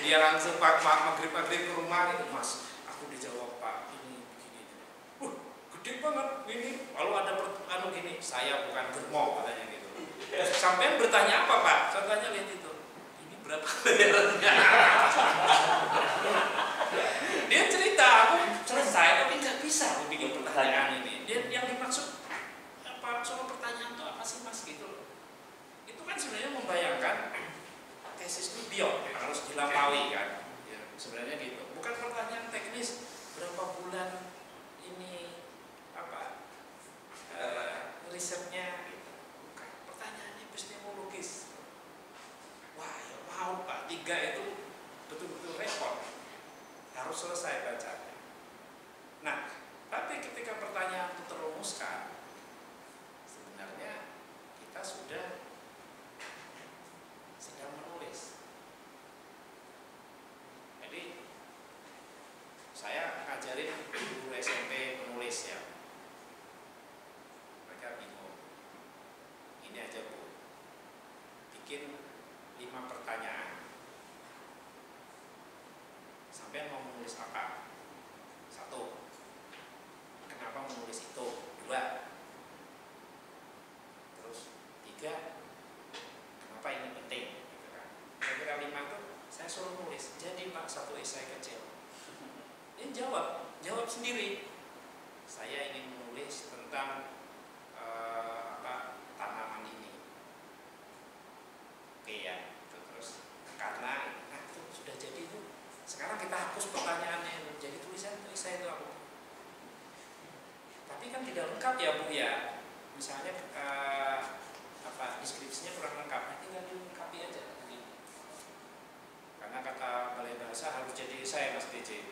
Dia langsung maghrib ke rumah itu, Mas. Aku dijawab Pak, ini begini. Gede banget ini. Lalu ada gini, saya bukan germo katanya gitu. Sampai bertanya apa Pak? Saya tanya lihat itu. Ini berapa bayarannya? Dia cerita, aku selesai tapi nggak bisa aku bikin pertanyaan ini. Dia yang dimaksud apa soal pertanyaan itu apa sih Mas gitu loh. Itu kan sebenarnya membayangkan tesis itu biok ya, harus dilampaui kan. Ya, sebenarnya gitu. Bukan pertanyaan teknis berapa bulan ini apa risetnya gitu. Bukan. Pertanyaannya epistemologis. Wah, ya mau Pak, 3 itu betul-betul repot. Harus selesai bacanya. Nah, tapi ketika pertanyaan itu terumuskan, sebenarnya kita sudah sedang menulis. Jadi saya ngajarin guru SMP menulis ya. sampai mau menulis apa? Satu, kenapa menulis itu? Dua, terus tiga, kenapa ini penting? Gitu kan. Kira-kira 5 tuh saya suruh nulis. Jadi Pak, satu esai kecil. Dia jawab sendiri. Saya ingin menulis tentang tanaman ini. Oke ya. Terus karena itu sudah jadi itu. Sekarang kita hapus pertanyaannya. Jadi tulisan esai itu apa? Tapi kan tidak lengkap ya Bu ya. Misalnya deskripsinya kurang lengkap. Tinggal dilengkapi aja. Karena kata balai bahasa harus jadi esai Mas DJ.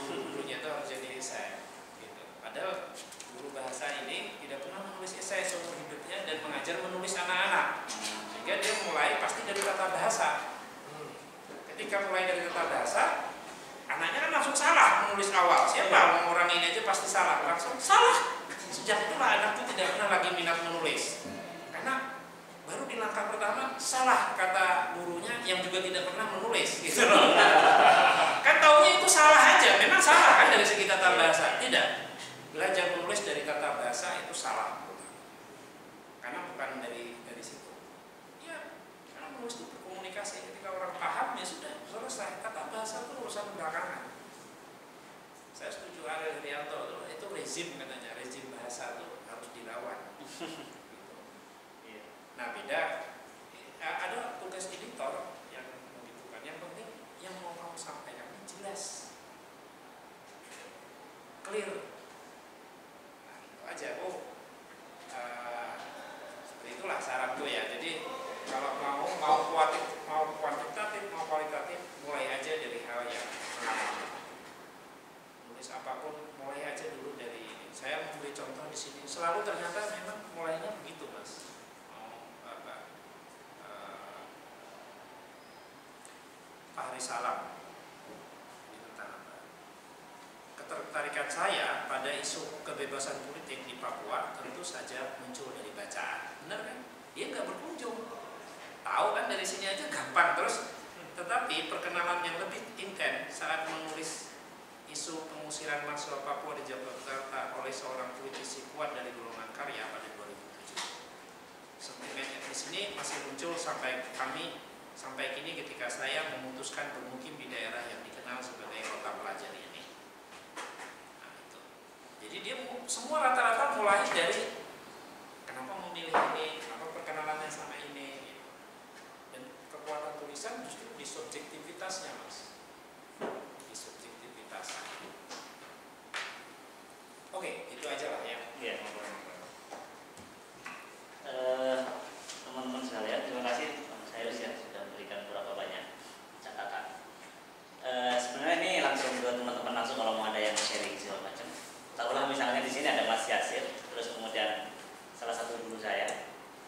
Gurunya itu harus jadi esai. Gitu. Padahal guru bahasa ini tidak pernah menulis esai seumur hidupnya dan mengajar menulis anak-anak. Sehingga dia mulai pasti dari tata bahasa. Ketika mulai dari tata bahasa, anaknya kan langsung salah menulis awal. Siapa orang ini aja pasti salah, langsung salah. Sejak itulah anak itu tidak pernah lagi minat menulis. Karena baru di langkah pertama salah kata gurunya yang juga tidak pernah menulis gitu loh. Kan taunya itu salah aja, memang salah kan dari segi tata bahasa. Tidak, belajar menulis dari tata bahasa itu salah, karena bukan dari situ. Ya, karena menulis itu berkomunikasi. Ketika orang paham ya sudah selesai. Tata bahasa itu urusan belakangan. Saya setuju Ariel Rianto itu rezim katanya, rezim bahasa itu harus dilawan. Nah beda, ada tugas editor yang membutuhkan. Yang penting yang mau kamu sampaikan ini jelas, clear. Nah itu aja. Seperti itulah saranku ya. Jadi kalau mau kuantitatif mau kualitatif, mulai aja dari hal yang pengalaman. Nulis apapun mulai aja dulu dari ini. Saya memberi contoh di sini. Selalu ternyata memang mulainya begitu Mas. Fahri Salam tentang apa? Ketertarikan saya pada isu kebebasan politik di Papua tentu saja muncul dari bacaan. Benar kan? Dia nggak berkunjung. Tahu kan dari sini aja gampang terus. Tetapi perkenalan yang lebih intens saat menulis isu pengusiran mahasiswa Papua di Jakarta oleh seorang politisi kuat dari golongan karya pada 2007. Sentimen di sini masih muncul sampai kini ketika saya memutuskan bermukim di daerah yang dikenal sebagai kota pelajar ini. Nah, itu. Jadi dia semua rata-rata mulai dari kenapa memilih ini, apa perkenalannya sama ini, gitu. Dan kekuatan tulisan justru di subjektivitasnya Mas, di subjektivitas. Oke, itu aja lah ya. Iya. Teman-teman sekalian, terima kasih saya sudah memberikan beberapa banyak catatan. Sebenarnya ini langsung ke teman-teman langsung kalau mau ada yang sharing segala macam. Tahulah misalnya di sini ada Mas Yasir, terus kemudian salah satu guru saya,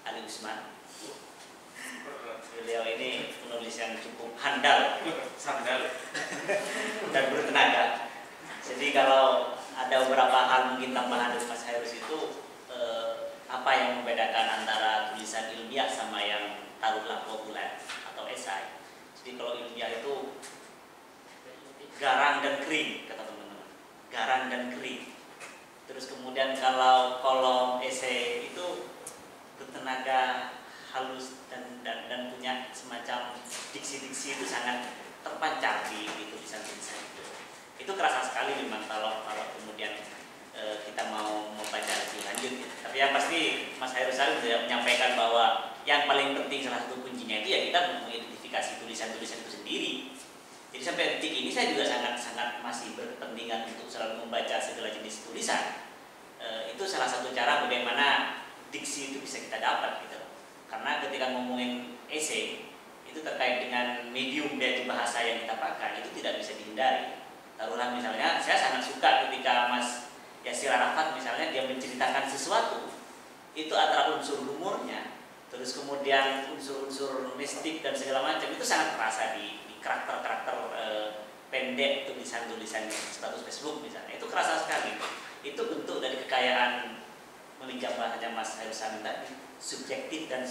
Ali Usman. Beliau ini penulis yang cukup handal, dan bertenaga. Jadi kalau ada beberapa hal mungkin tambahan dari Mas Hairus itu apa yang membedakan antara tulisan ilmiah sama yang taruhlah populer atau esai. Jadi kalau ilmiah itu garang dan kering kata teman-teman, garang dan kering. Terus kemudian kalau kolom esai itu bertenaga halus dan punya semacam diksi-diksi itu sangat terpancar di tulisan-tulisan itu. Itu kerasa sekali memang kalau kemudian kita mau membaca lebih lanjut. Ya. Tapi yang pasti Mas Hairus sudah menyampaikan bahwa yang paling penting salah satu kuncinya itu ya kita mengidentifikasi tulisan-tulisan itu sendiri. Jadi sampai detik ini saya juga sangat masih berkepentingan untuk selalu membaca segala jenis tulisan. Itu salah satu cara bagaimana diksi itu bisa kita dapat gitu. Karena ketika ngomongin esai itu terkait dengan medium dari bahasa yang kita pakai itu tidak bisa dihindari. Taruhlah misalnya saya sangat suka ketika Mas Yasir Arafat misalnya dia menceritakan sesuatu itu antara unsur humornya terus kemudian unsur-unsur mistik dan segala macam itu sangat terasa di karakter-karakter pendek tulisan-tulisan status Facebook misalnya itu kerasa sekali. Itu bentuk dari kekayaan meminjam bahasa Mas Hairus tadi subjektif dan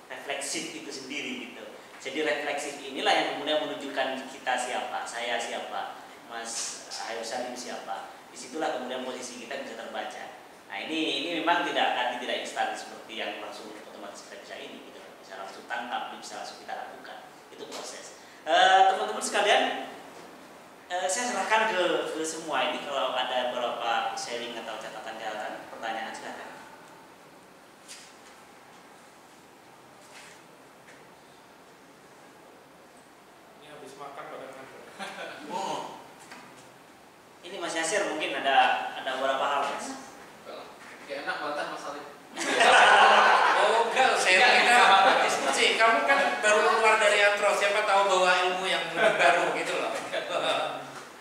refleksif itu sendiri gitu. Jadi refleksif inilah yang kemudian menunjukkan kita siapa, saya saya siapa, Mas Ayo Salim siapa. Disitulah kemudian posisi kita bisa terbaca. Nah ini memang tidak instan seperti yang langsung otomatis kita bisa ini gitu, bisa langsung tangkap, bisa langsung kita lakukan. Itu proses. Teman-teman sekalian, saya serahkan ke semua ini kalau ada beberapa sharing atau catatan-catatan, pertanyaan silakan. Ini habis makan pada ngantuk. Oh. Ini Mas Yasir mungkin ada beberapa hal, Mas. Kayak enak bantah Mas Salim. Oh enggak, saya kira diskusi. Kamu kan baru keluar dari antro, siapa tahu bawa ilmu yang baru gitu loh.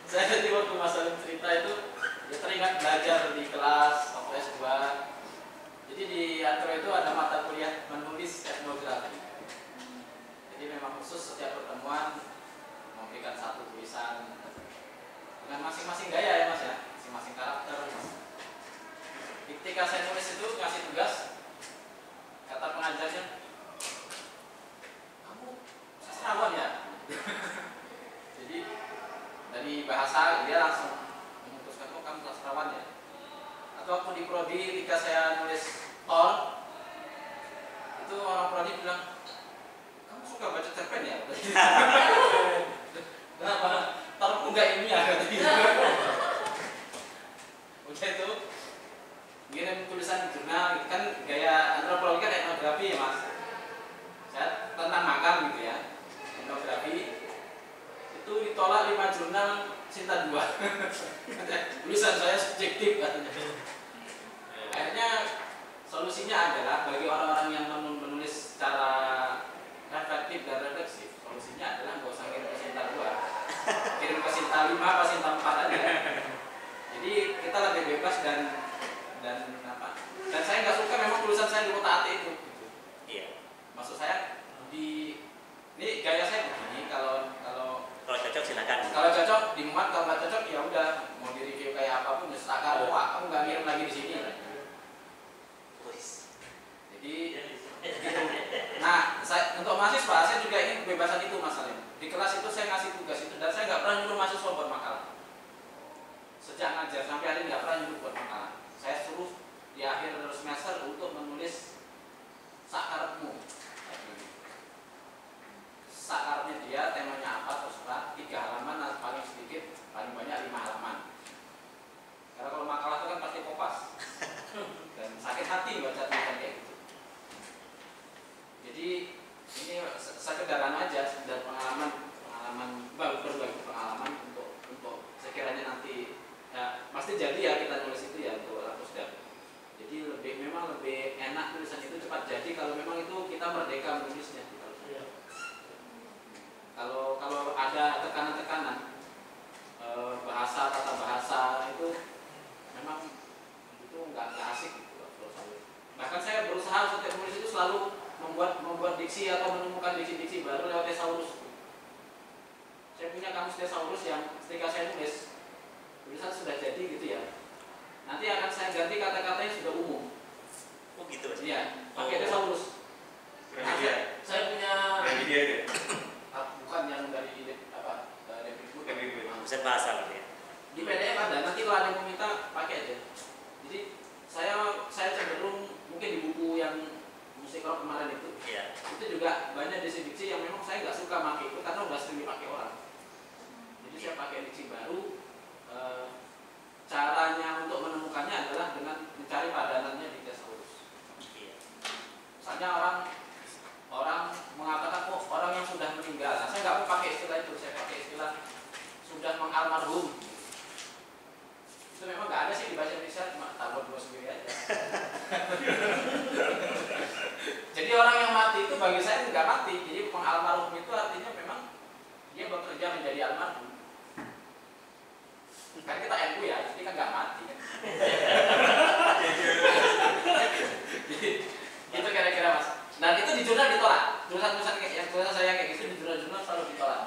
Saya jadi waktu Mas Salim cerita itu ya teringat belajar di kelas waktu S2. Jadi di antro itu ada mata kuliah menulis etnografi. Jadi memang khusus setiap pertemuan memberikan satu tulisan dengan masing-masing gaya ya Mas ya, masing-masing karakter. Ketika saya nulis itu ngasih tugas, kata pengajarnya, kamu sastrawan ya. Jadi dari bahasa dia langsung memutuskan, oh kamu sastrawan ya. Atau waktu di prodi ketika saya nulis tol, itu orang prodi bilang, kamu suka baca cerpen ya? Kenapa? Tolku enggak ilmiah katanya. Udah itu ngirim tulisan di jurnal, gitu kan gaya antropologi kan etnografi ya Mas. Saya tentang makam gitu ya, etnografi itu ditolak 5 jurnal, Sinta 2. Tulisan saya subjektif katanya. Akhirnya solusinya adalah bagi orang-orang yang menulis secara reflektif dan refleksif, solusinya adalah nggak usah kirim ke Sinta 2, kirim ke Sinta 5 atau Sinta 4 aja. Jadi kita lebih bebas dan apa? Dan saya nggak suka memang tulisan saya di kotak AT itu. Iya. Maksud saya ini gaya saya begini, kalau cocok silakan. kalau cocok dimuat, kalau nggak cocok ya udah, mau di review kayak apapun ya silakan. Wah, kamu nggak ngirim lagi di sini. Jadi gitu. Nah, untuk mahasiswa saya juga ingin kebebasan itu Mas Salim. Di kelas itu saya ngasih tugas itu dan saya nggak pernah nyuruh mahasiswa buat makalah. Sejak ngajar sampai hari ini nggak pernah nyuruh buat makalah. Saya suruh di akhir semester untuk menulis sakarepmu. Sakarepnya dia, temanya apa terserah, 3 halaman atau paling sedikit, paling banyak 5 halaman. Karena kalau makalah itu kan pasti kopas dan sakit hati baca tulisan kayak gitu. Jadi ini sekedar aja, sekedar pengalaman berbagi pengalaman untuk sekiranya nanti ya, pasti jadi ya kita nulis itu ya untuk Pusdam. Jadi memang lebih enak tulisan itu cepat jadi kalau memang itu kita merdeka menulisnya. Kalau ada tekanan-tekanan bahasa, tata bahasa itu memang itu nggak asik gitu. Bahkan saya berusaha setiap menulis itu selalu membuat diksi atau menemukan diksi-diksi baru lewat thesaurus. Saya punya kamus thesaurus yang ketika saya nulis tulisan sudah jadi gitu ya. Nanti akan saya ganti kata-katanya sudah umum. Oh gitu Mas. Iya, pakai thesaurus. Nah, saya punya bukan yang dari apa? Dari Bisa bahasa gitu ya. Di PDF ada, nanti kalau ada yang meminta pakai aja. Jadi saya cenderung mungkin di buku yang musik rock kemarin itu, Iya. itu juga banyak diksi-diksi yang memang saya nggak suka pakai itu karena udah sering dipakai orang. Jadi saya pakai diksi baru. Caranya untuk menemukannya adalah dengan mencari padanannya di thesaurus. Iya. Misalnya orang mengatakan orang yang sudah meninggal. Nah, saya nggak mau pakai istilah itu, saya pakai istilah sudah mengalmarhum. Itu memang nggak ada sih di bahasa Indonesia, cuma taruh dua sendiri aja. Jadi orang yang mati itu bagi saya nggak mati. Jadi pengalmarhum itu artinya memang dia bekerja menjadi almarhum. Kan kita NU ya, jadi kan nggak mati. Jadi itu kira-kira Mas. Dan itu di jurnal ditolak. Tulisan-tulisan yang tulisan saya kayak gitu di jurnal-jurnal selalu ditolak.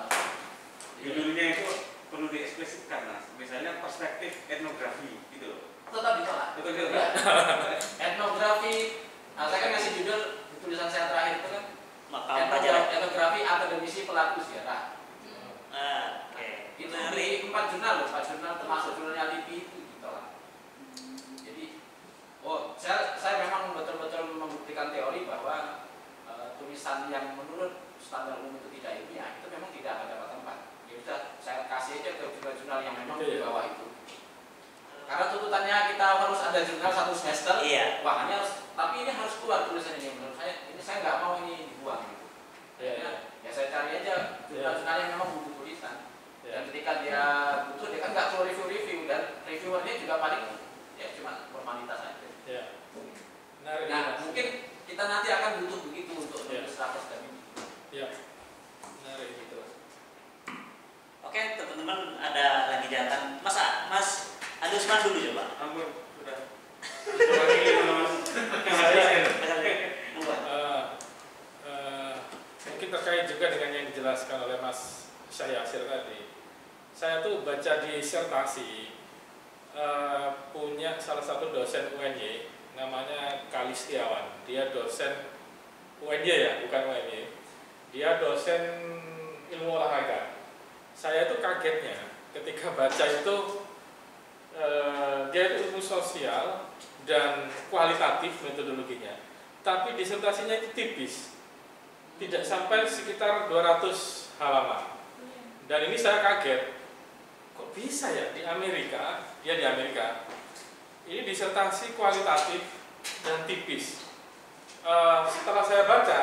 Judulnya itu perlu dieksplisitkan Mas. Misalnya perspektif etnografi gitu. Tetap ditolak. Betul ya. Etnografi. Nah, saya kan ngasih judul di tulisan saya terakhir itu kan Makam pelajaran. etnografi akademisi pelaku sejarah. Oke. Itu Pak Jurnal loh, Pak Jurnal termasuk jurnalnya LIPI itu ditolak. Jadi, saya memang betul-betul membuktikan teori bahwa tulisan yang menurut standar umum itu tidak ilmiah itu memang tidak ada tempat. Ya sudah, saya kasih aja ke jurnal yang memang di bawah itu. Karena tuntutannya kita harus ada jurnal 1 semester, wah ini harus, tapi ini harus keluar tulisan ini menurut saya. Ini saya nggak mau ini dibuang. Gitu. Ya saya cari aja jurnal-jurnal yang memang butuh tulisan. Dan ketika dia butuh, dia kan nggak perlu review-review dan reviewernya juga paling ya cuma formalitas aja. Nah, mungkin kita nanti akan butuh begitu untuk nulis rapor dan ini. Menarik gitu. Oke, teman-teman ada lagi datang. Mas Andusman dulu coba. Ampun, sudah. Coba ini Mas. Mungkin terkait juga dengan yang dijelaskan oleh Mas Syahyassir tadi. Saya tuh baca di disertasi punya salah satu dosen UNY namanya Kalistiawan. Dia dosen UNY ya, bukan UNY. Dia dosen ilmu olahraga. Saya itu kagetnya ketika baca itu dia itu ilmu sosial dan kualitatif metodologinya, tapi disertasinya itu tipis, tidak sampai sekitar 200 halaman. Dan ini saya kaget, kok bisa ya di Amerika, dia di Amerika, ini disertasi kualitatif dan tipis. Setelah saya baca,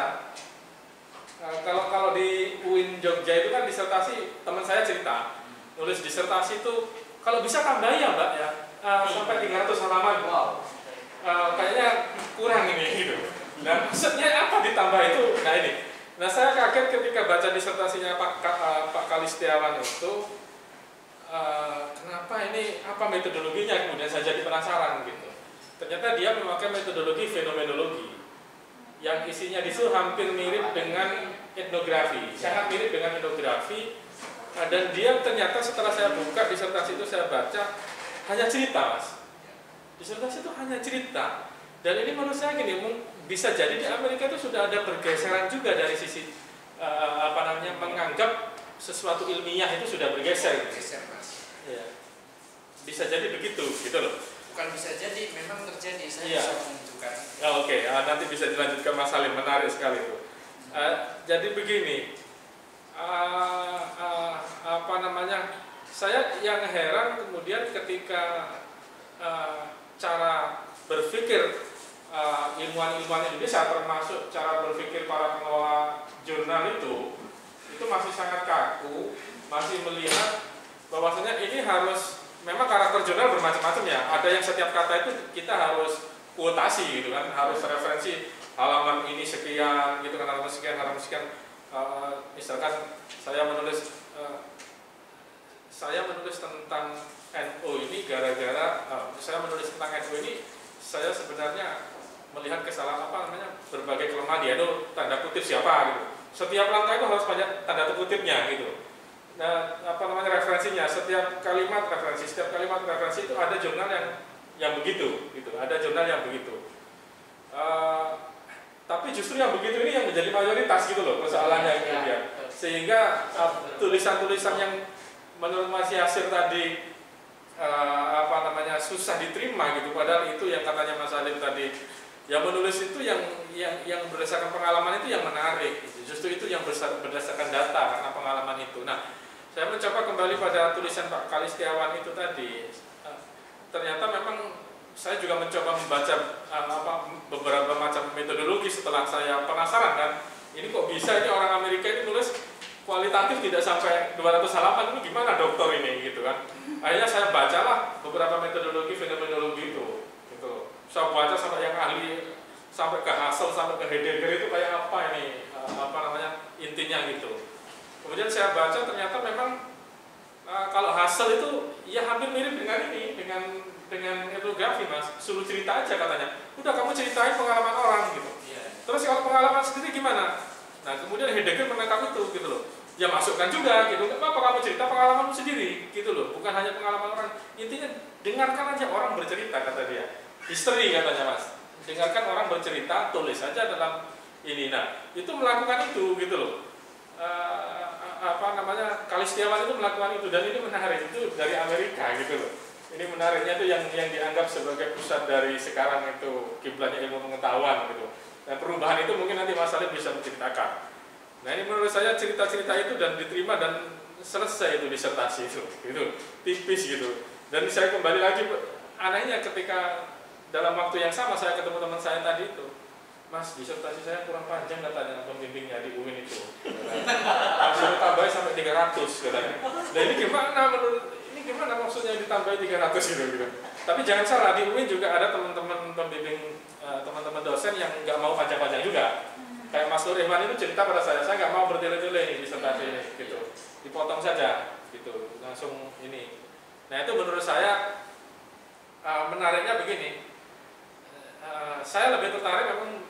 kalau di UIN Jogja itu kan disertasi, teman saya cerita, nulis disertasi itu kalau bisa tambahin ya Mbak ya, sampai 300 halaman. Wow. Kayaknya kurang ini gitu. Nah maksudnya apa ditambah itu? Nah ini. Nah saya kaget ketika baca disertasinya Pak Kalistiawan itu, kenapa ini, apa metodologinya, kemudian saya jadi penasaran gitu. Ternyata dia memakai metodologi fenomenologi yang isinya di situ hampir mirip dengan etnografi, sangat mirip dengan etnografi. Dan dia ternyata setelah saya buka disertasi itu, saya baca hanya cerita Mas. Disertasi itu hanya cerita. Dan ini menurut saya gini, bisa jadi di Amerika itu sudah ada pergeseran juga dari sisi menganggap sesuatu ilmiah itu sudah bergeser. Geser Mas. Ya. Bisa jadi begitu, gitu loh. Bukan bisa jadi, memang terjadi. Saya bisa menunjukkan. Oke. Nanti bisa dilanjutkan Mas Salim, menarik sekali itu. Jadi begini. Saya yang heran kemudian ketika cara berpikir ilmuwan-ilmuwan Indonesia, termasuk cara berpikir para pengelola jurnal itu masih sangat kaku, masih melihat bahwasanya ini harus, memang karakter jurnal bermacam-macam ya. Ada yang setiap kata itu kita harus kuotasi gitu kan, harus referensi halaman ini sekian gitu kan, halaman sekian. Misalkan saya menulis tentang NU ini gara-gara saya menulis tentang NU ini, saya sebenarnya melihat kesalahan berbagai kelemahan di NU, tanda kutip siapa gitu. Setiap langkah itu harus banyak tanda kutipnya gitu. Nah, referensinya, setiap kalimat referensi itu ada jurnal yang begitu gitu, ada jurnal yang begitu. Tapi justru yang begitu ini yang menjadi mayoritas gitu loh persoalannya kemudian. Sehingga tulisan-tulisan yang menurut Mas Syahyassir tadi susah diterima gitu, padahal itu yang katanya Mas Salim tadi, yang menulis itu yang berdasarkan pengalaman itu yang menarik gitu. Justru itu yang berdasarkan data karena pengalaman itu. Nah, saya mencoba kembali pada tulisan Pak Kalistiawan itu tadi. Ternyata memang saya juga mencoba membaca beberapa macam metodologi setelah saya penasaran kan, ini kok bisa ini orang Amerika ini nulis kualitatif tidak sampai 200 halaman, ini gimana dokter ini gitu kan. Akhirnya saya bacalah beberapa metodologi fenomenologi itu gitu. Saya baca sampai yang ahli, sampai ke Hassel, sampai ke Heidegger itu kayak apa ini, intinya gitu. Kemudian saya baca ternyata memang kalau Hassel itu ya hampir mirip dengan ini, dengan etnografi Mas, suruh cerita aja katanya. Udah kamu ceritain pengalaman orang gitu. Terus kalau pengalaman sendiri gimana? Nah kemudian Heidegger menangkap itu gitu loh. Ya masukkan juga gitu. Gak apa-apa kamu cerita pengalamanmu sendiri gitu loh. Bukan hanya pengalaman orang. Intinya dengarkan aja orang bercerita kata dia. History katanya Mas. Dengarkan orang bercerita, tulis aja dalam ini. Nah itu melakukan itu gitu loh. Kali Setiawan itu melakukan itu, dan ini menarik, itu dari Amerika gitu loh. Ini menariknya itu yang dianggap sebagai pusat dari sekarang itu kiblatnya ilmu pengetahuan gitu. Dan perubahan itu mungkin nanti Mas Salim bisa menceritakan. Nah ini menurut saya cerita-cerita itu dan diterima dan selesai itu disertasi itu, gitu, tipis gitu. Dan saya kembali lagi, anehnya ketika dalam waktu yang sama saya ketemu teman saya tadi itu, Mas, disertasi saya kurang panjang katanya pembimbingnya di UIN itu. Langsung tambahin sampai 300 katanya. Nah ini gimana maksudnya ditambahin 300 gitu. Tapi jangan salah, di UIN juga ada teman-teman pembimbing, teman-teman dosen yang nggak mau panjang-panjang juga. Kayak Mas Nur Ihwan itu cerita pada saya nggak mau bertele-tele disertasi ini gitu. Dipotong saja gitu, langsung ini. Nah itu menurut saya menariknya begini. Saya lebih tertarik memang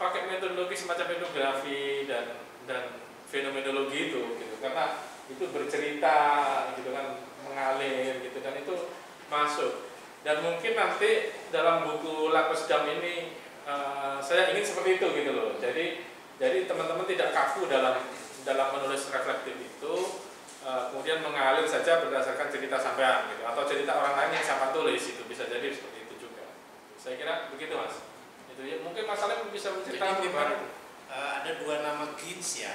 pakai metodologi semacam etnografi dan fenomenologi itu gitu, karena itu bercerita gitu kan, mengalir gitu, dan itu masuk. Dan mungkin nanti dalam buku Lapis Jam ini saya ingin seperti itu gitu loh. Jadi teman-teman tidak kaku dalam menulis reflektif itu, kemudian mengalir saja berdasarkan cerita sampean gitu, atau cerita orang lain yang sampean tulis, itu bisa jadi seperti itu juga. Saya kira begitu Mas. Itu ya, mungkin Mas Salim bisa menceritakan. Jadi memang ada dua nama Gibbs ya,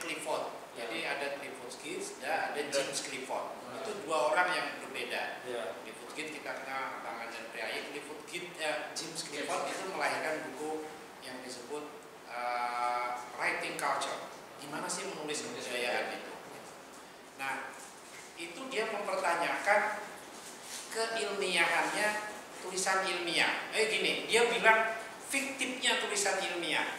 Clifford. Jadi ada Clifford Gibbs dan ada James Clifford. Itu dua orang yang berbeda. Clifford Gibbs kita kenal tangan dan priayi. Clifford Gibbs, James Clifford itu melahirkan buku yang disebut Writing Culture. Gimana sih menulis kebudayaan itu? Nah, itu dia mempertanyakan keilmiahannya tulisan ilmiah. Gini, dia bilang fiktifnya tulisan ilmiah.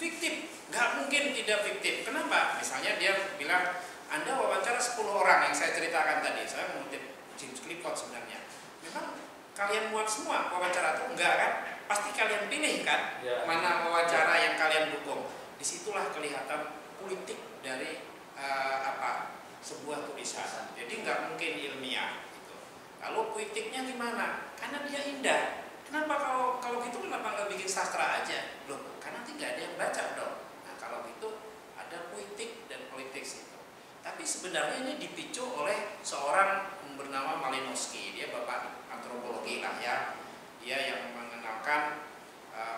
Fiktif, nggak mungkin tidak fiktif. Kenapa? Misalnya dia bilang, Anda wawancara 10 orang yang saya ceritakan tadi. Saya mengutip James Clifford sebenarnya. Memang kalian muat semua wawancara itu? Enggak kan? Pasti kalian pilih kan? Mana wawancara yang kalian dukung. Disitulah kelihatan politik dari sebuah tulisan. Jadi nggak mungkin ilmiah. Gitu. Kalau puitiknya gimana? Karena dia indah. Kenapa kalau gitu kenapa nggak bikin sastra aja? Loh, karena tidak ada yang baca dong. Nah kalau gitu ada puitik dan politik itu. Tapi sebenarnya ini dipicu oleh seorang bernama Malinowski. Dia bapak antropologi lah ya. Dia yang mengenalkan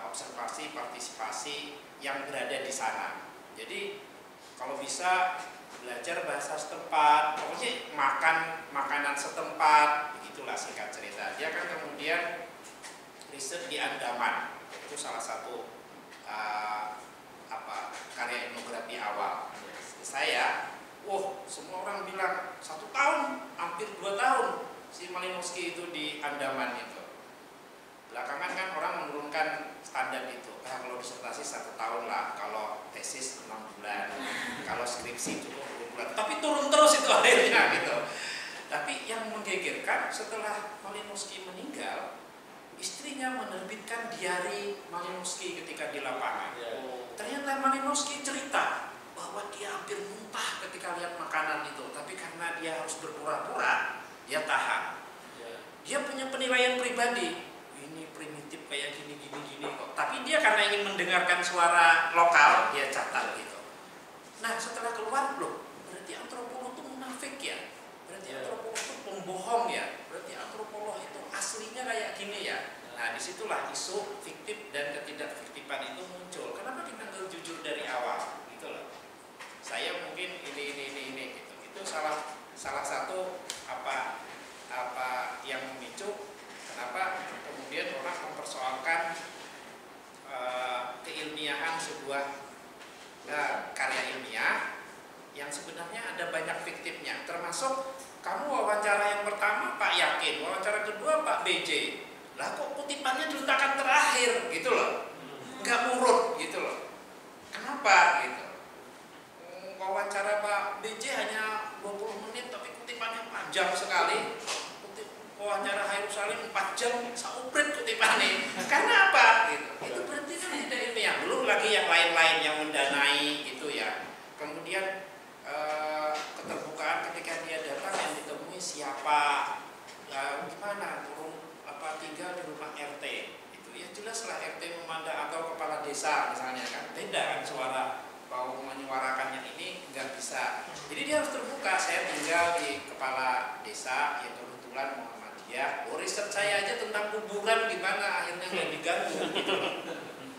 observasi partisipasi yang berada di sana. Jadi kalau bisa belajar bahasa setempat, pokoknya makan makanan setempat, begitulah singkat cerita. Dia kan kemudian riset di Andaman, itu salah satu karya etnografi awal. Saya, semua orang bilang 1 tahun, hampir 2 tahun si Malinowski itu di Andaman itu. Belakangan kan orang menurunkan standar itu. Kalau disertasi 1 tahun lah, kalau tesis 6 bulan, kalau skripsi cukup 2 bulan. Tapi turun terus itu akhirnya gitu. Tapi yang menggegerkan setelah Malinowski meninggal, istrinya menerbitkan diari Malinowski ketika di lapangan. Ternyata Malinowski cerita bahwa dia hampir muntah ketika lihat makanan itu, tapi karena dia harus berpura-pura, dia tahan. Dia punya penilaian pribadi, ini primitif kayak gini kok. Tapi dia karena ingin mendengarkan suara lokal, dia catat gitu. Nah setelah keluar, berarti antropolog itu munafik ya, berarti antropolog itu pembohong ya, berarti antropolog itu aslinya kayak gini ya. Nah disitulah isu fiktif dan ketidakfiktifan itu muncul. Kenapa kita nggak jujur dari awal gitu loh. Saya mungkin ini gitu. Itu salah satu apa yang memicu kenapa kemudian orang mempersoalkan keilmiahan sebuah karya ilmiah yang sebenarnya ada banyak fiktifnya. Termasuk kamu wawancara yang pertama Pak Yakin, wawancara kedua Pak BJ. Lah kok kutipannya diletakkan terakhir gitu loh, nggak urut gitu loh. Kenapa gitu? Wawancara Pak BJ hanya 20 menit tapi kutipannya panjang sekali. Wawancara Hairul Salim 4 jam, sauprit kutipannya. Karena apa? Gitu. Itu berarti kan tidak ilmiah. Belum lagi yang lain-lain yang mendanai gitu ya. Kemudian keterbukaan ketika dia datang yang ditemui siapa, gimana tinggal di rumah RT itu ya jelaslah RT memandang atau kepala desa misalnya kan beda kan suara mau menyuarakannya ini nggak bisa. Jadi dia harus terbuka. Saya tinggal di kepala desa yang kebetulan Muhammadiyah. Riset saya aja tentang kuburan gimana akhirnya nggak diganggu gitu.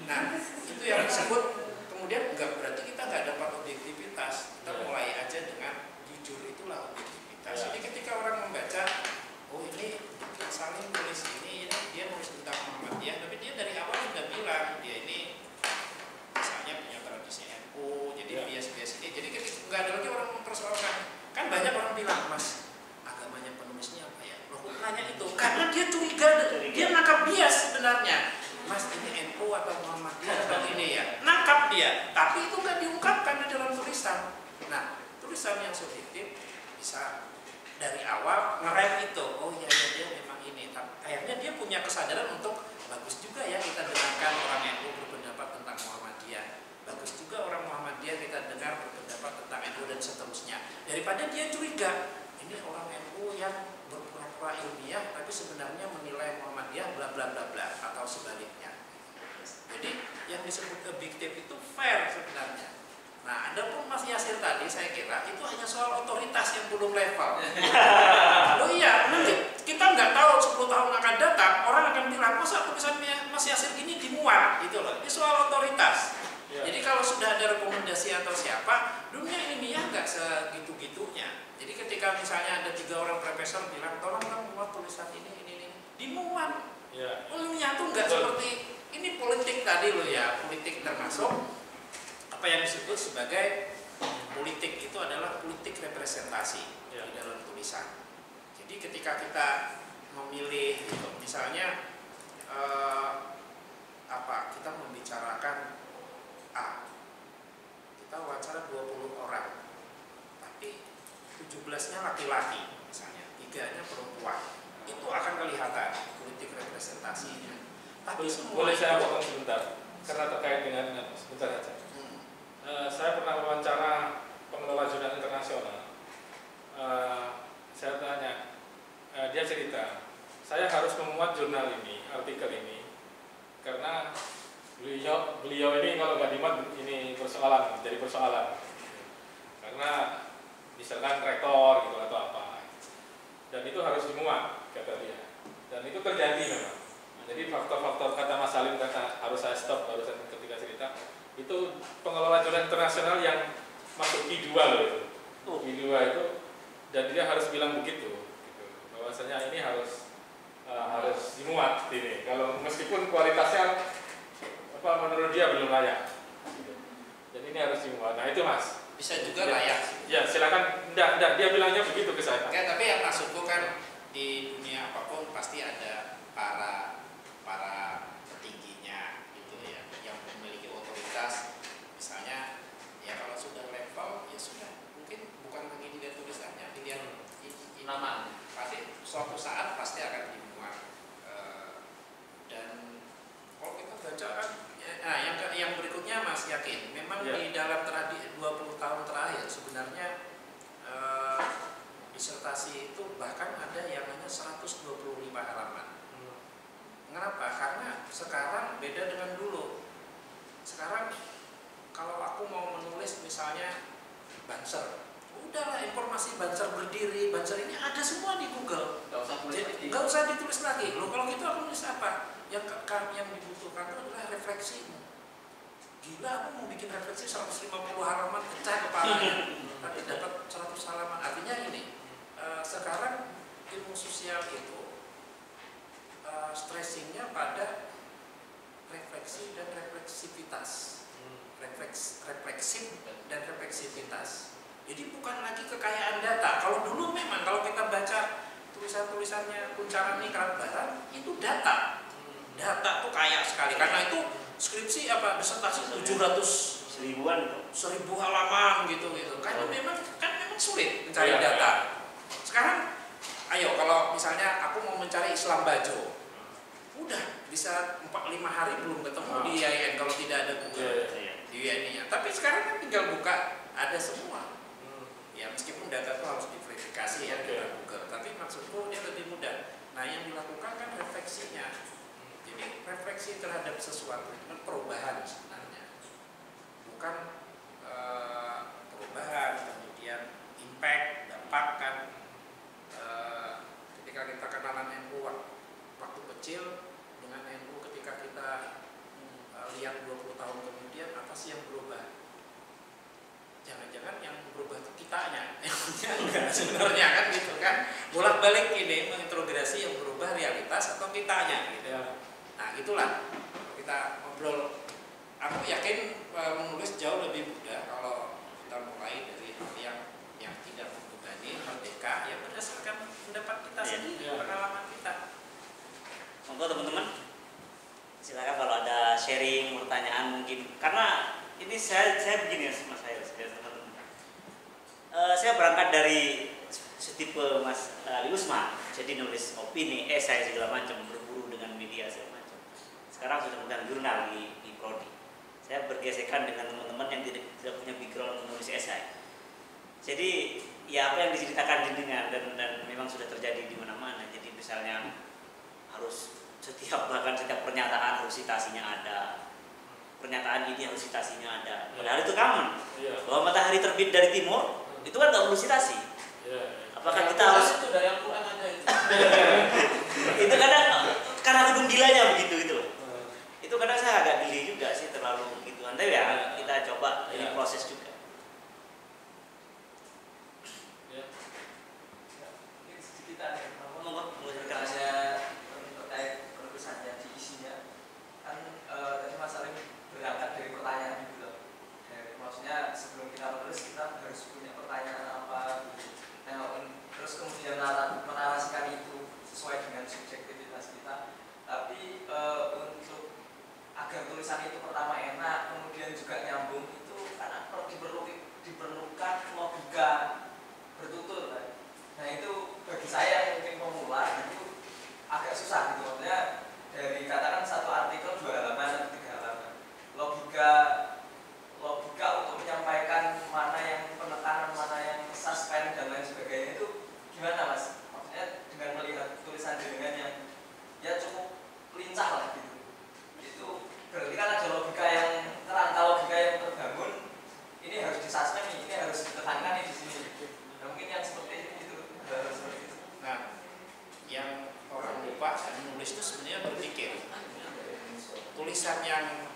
Nah itu yang disebut kemudian berarti kita nggak dapat objektivitas. Kita mulai aja dengan jujur, itulah objektivitas. Jadi ketika orang membaca, oh ini Salim nulis ini dia nulis tentang Muhammadiyah, tapi dia dari awal udah bilang dia ini misalnya punya tradisi NU, jadi bias-bias ini. Jadi nggak ada lagi orang mempersoalkan. Kan banyak orang bilang, Mas, agamanya penulisnya apa ya? Loh, kok nanya itu? Karena dia curiga, dia nangkap bias sebenarnya. Mas, ini NU atau Muhammadiyah atau ini ya? Nangkap dia, tapi itu nggak diungkapkan di dalam tulisan. Nah, tulisan yang subjektif bisa dari awal ngerem itu, oh iya dia memang ini. Akhirnya dia punya kesadaran untuk bagus juga ya kita dengarkan orang NU berpendapat tentang Muhammadiyah, bagus juga orang Muhammadiyah kita dengar berpendapat tentang NU dan seterusnya. Daripada dia curiga, ini orang NU yang berpura-pura ilmiah tapi sebenarnya menilai Muhammadiyah bla bla bla bla atau sebaliknya. Jadi yang disebut objektif itu fair sebenarnya. Nah, ada pun Mas Yasir tadi saya kira itu hanya soal otoritas yang belum level. Loh iya, nanti kita nggak tahu 10 tahun akan datang orang akan bilang masa tulisannya Mas Yasir gini dimuat gitu loh. Ini soal otoritas. Jadi kalau sudah ada rekomendasi atau siapa, dunia ilmiah nggak segitu-gitunya. Jadi ketika misalnya ada 3 orang profesor bilang tolong kamu buat tulisan ini dimuat. Ilmiah tuh nggak seperti ini politik tadi loh ya, politik termasuk apa yang disebut sebagai politik itu adalah politik representasi di dalam tulisan. Jadi ketika kita memilih gitu, misalnya kita membicarakan A, kita wawancara 20 orang, tapi 17-nya laki-laki misalnya, 3-nya perempuan, itu akan kelihatan politik representasinya. Tapi boleh saya potong sebentar karena terkait dengan sebentar saja. Saya pernah wawancara pengelola jurnal internasional. Saya tanya, dia cerita, saya harus memuat jurnal ini, artikel ini, karena beliau ini kalau nggak dimuat ini persoalan, jadi persoalan. Karena misalkan rektor gitu atau apa, dan itu harus dimuat, kata dia. Dan itu terjadi memang. Jadi faktor-faktor kata Mas Salim kata harus saya stop barusan ketika cerita. Itu pengelola jurnal internasional yang masuk Q2 loh itu. Q2 itu dan dia harus bilang begitu gitu. Bahwasanya ini harus dimuat ini. Kalau meskipun kualitasnya menurut dia belum layak. Gitu. Jadi ini harus dimuat. Nah, itu Mas. Bisa juga layak. Ya, silakan. Enggak, dia bilangnya begitu ke saya. Oke, tapi yang maksudku kan di dunia apapun pasti ada para petingginya gitu ya, yang memiliki otoritas. Misalnya ya kalau sudah level ya sudah, mungkin bukan lagi dilihat tulisannya, dilihat nama. Pasti suatu saat pasti akan dimuat. Dan kalau kita baca kan, yang berikutnya Mas yakin, memang di dalam tradisi 20 tahun terakhir sebenarnya disertasi itu bahkan ada yang hanya 125 halaman. Kenapa? Karena sekarang beda dengan dulu. Sekarang kalau aku mau menulis misalnya Banser, udahlah informasi Banser berdiri, Banser ini ada semua di Google. Nggak usah ditulis lagi. Loh kalau gitu aku nulis apa? Yang dibutuhkan itu adalah refleksimu. Gila, aku mau bikin refleksi 150 halaman pecah kepalanya, tapi dapat 100 halaman. Artinya ini, sekarang ilmu sosial itu stressingnya pada refleksi dan refleksivitas, refleksif dan refleksivitas. Jadi bukan lagi kekayaan data. Kalau dulu memang kalau kita baca tulisan-tulisannya Kuncarani Barat itu data tuh kaya sekali karena itu skripsi disertasi 700 1000 halaman gitu karena memang sulit mencari data. Sekarang ayo kalau misalnya aku mau mencari Islam Bajo, udah bisa 4-5 hari belum ketemu di IAIN kalau tidak ada Google di IAIN-nya. Tapi sekarang kan tinggal buka, ada semua. Ya meskipun data itu harus diverifikasi ya dengan Google, tapi maksudku dia lebih mudah. Nah yang dilakukan kan refleksinya. Jadi refleksi terhadap sesuatu itu perubahan sebenarnya, bukan perubahan sih yang berubah? Jangan-jangan yang berubah itu kitanya, enggak sebenarnya kan gitu kan, bolak-balik ini menginterogasi yang berubah realitas atau kitanya gitu. Nah itulah kita ngobrol. Aku yakin menulis jauh lebih mudah kalau kita mulai dari hal yang tidak membebani, merdeka, yang berdasarkan pendapat kita sendiri, pengalaman kita. Monggo teman-teman, silakan kalau ada sharing, pertanyaan mungkin. Karena ini saya begini Mas Hail, teman-teman. Saya berangkat dari setipe Mas Ali Usman, jadi nulis opini, esai segala macam, berburu dengan media segala macam. Sekarang sudah megang jurnal di Prodi. Saya bergesekan dengan teman-teman yang tidak punya background menulis esai. Jadi ya apa yang diceritakan jenengan dan memang sudah terjadi di mana-mana. Jadi misalnya harus bahkan setiap pernyataan harus citasinya ada, pernyataan ini harus citasinya ada. Padahal itu common. Bahwa matahari terbit dari timur itu kan nggak perlu citasi. Apakah kita harus itu dari Al-Quran aja itu? Itu kadang karena gedung gilanya begitu itu. Itu kadang saya agak geli juga sih terlalu begitu. Tapi ya kita coba ini proses juga. Kita ada terkait penulisannya di isinya kan tadi Mas Salim berangkat dari pertanyaan gitu loh. Maksudnya sebelum kita menulis kita harus punya pertanyaan apa gitu. Nah, terus kemudian menarasikan itu sesuai dengan subjektivitas kita. Tapi untuk agar tulisan itu pertama enak, kemudian juga nyambung itu karena diperlukan logika bertutur kan. Nah itu bagi saya yang mungkin pemula itu agak susah gitu, maksudnya dari katakan satu artikel 2 halaman atau 3 halaman logika untuk menyampaikan mana yang penekanan, mana yang suspense dan lain sebagainya itu gimana Mas? Maksudnya dengan melihat tulisan jenengan yang ya cukup lincah lah gitu, itu berarti kan ada logika yang kerangka logika yang terbangun, ini harus disuspend nih, ini harus ditekankan nih di sini. Nah, mungkin yang seperti itu. Nah, yang orang lupa saat menulis itu sebenarnya berpikir. Tulisan yang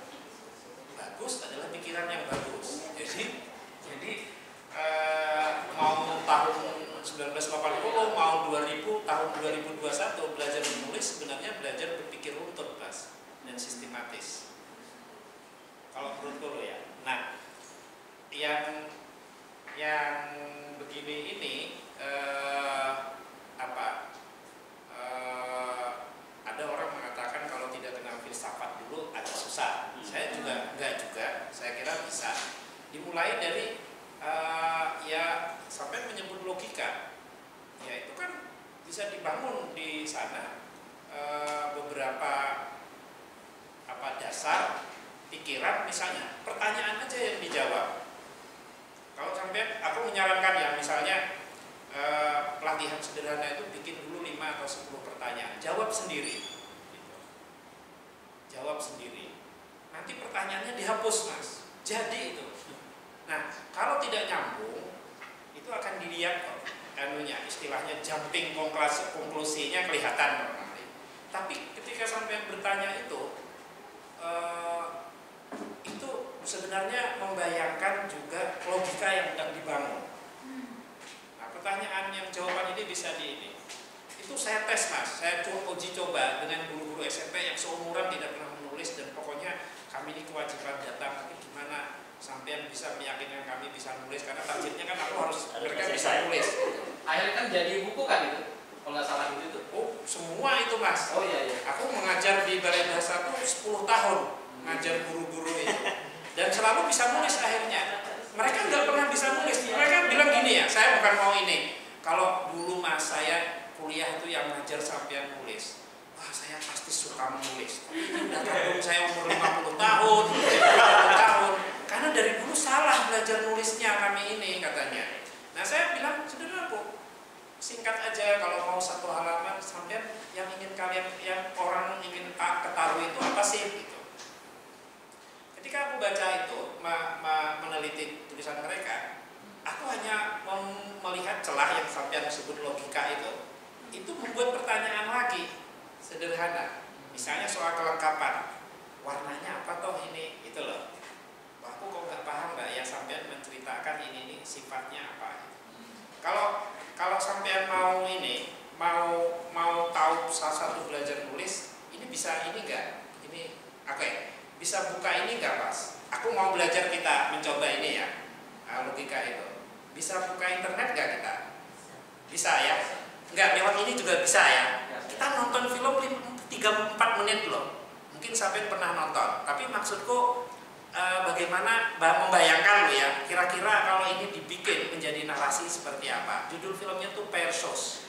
bagus adalah pikiran yang bagus. Jadi mau tahun 1980, mau 2000, tahun 2021 belajar menulis sebenarnya belajar berpikir runtut, Mas, dan sistematis. Kalau menurutku ya. Nah, yang begini ini ada orang mengatakan kalau tidak kenal filsafat dulu agak susah. Saya juga enggak juga. Saya kira bisa dimulai dari ya sampai menyebut logika. Ya itu kan bisa dibangun di sana beberapa dasar pikiran, misalnya pertanyaan aja yang dijawab. Kalau sampai aku menyarankan ya misalnya pelatihan sederhana itu bikin dulu 5 atau 10 pertanyaan, jawab sendiri gitu. Jawab sendiri, nanti pertanyaannya dihapus Mas, jadi itu. Nah kalau tidak nyambung itu akan dilihat kok istilahnya jumping konklusinya kelihatan nanti. Tapi ketika sampai bertanya itu sebenarnya membayangkan juga logika yang sedang dibangun. Nah, pertanyaan yang jawaban ini bisa itu saya tes Mas, saya uji coba dengan guru-guru SMP yang seumuran tidak pernah menulis dan pokoknya kami ini kewajiban datang, tapi gimana sampean bisa meyakinkan kami bisa nulis karena targetnya kan aku harus mereka bisa nulis. Akhirnya kan jadi buku kan itu, kalau nggak salah itu. Oh semua itu Mas. Oh iya. Aku mengajar di Balai Bahasa tuh 10 tahun ngajar guru-guru itu dan selalu bisa nulis akhirnya. Mereka nggak pernah bisa nulis. Mereka bilang gini ya, saya bukan mau ini. Kalau dulu Mas saya kuliah itu yang ngajar sampean nulis, wah saya pasti suka menulis. Udah kagum saya umur 50 tahun, 50 tahun. Karena dari dulu salah belajar nulisnya kami ini katanya. Nah saya bilang sederhana Bu, singkat aja kalau mau 1 halaman sampean yang ingin kalian, yang orang ingin ketahui itu apa sih gitu. Ketika aku baca itu, meneliti tulisan mereka, aku hanya melihat celah yang sampean sebut logika itu membuat pertanyaan lagi sederhana. Misalnya soal kelengkapan, warnanya apa toh ini, itu loh. wah aku kok nggak paham mbak ya sampean menceritakan ini sifatnya apa. Kalau sampean mau ini mau tahu salah satu belajar nulis, ini bisa ini enggak? Ini oke, bisa buka ini enggak Mas? Aku mau belajar kita mencoba ini ya, logika itu. Bisa buka internet enggak kita? Bisa ya? Enggak, lewat ini juga bisa ya. Kita nonton film 3-4 menit loh. Mungkin sampai pernah nonton, tapi maksudku bagaimana membayangkan lo ya, kira-kira kalau ini dibikin menjadi narasi seperti apa. Judul filmnya tuh Persos.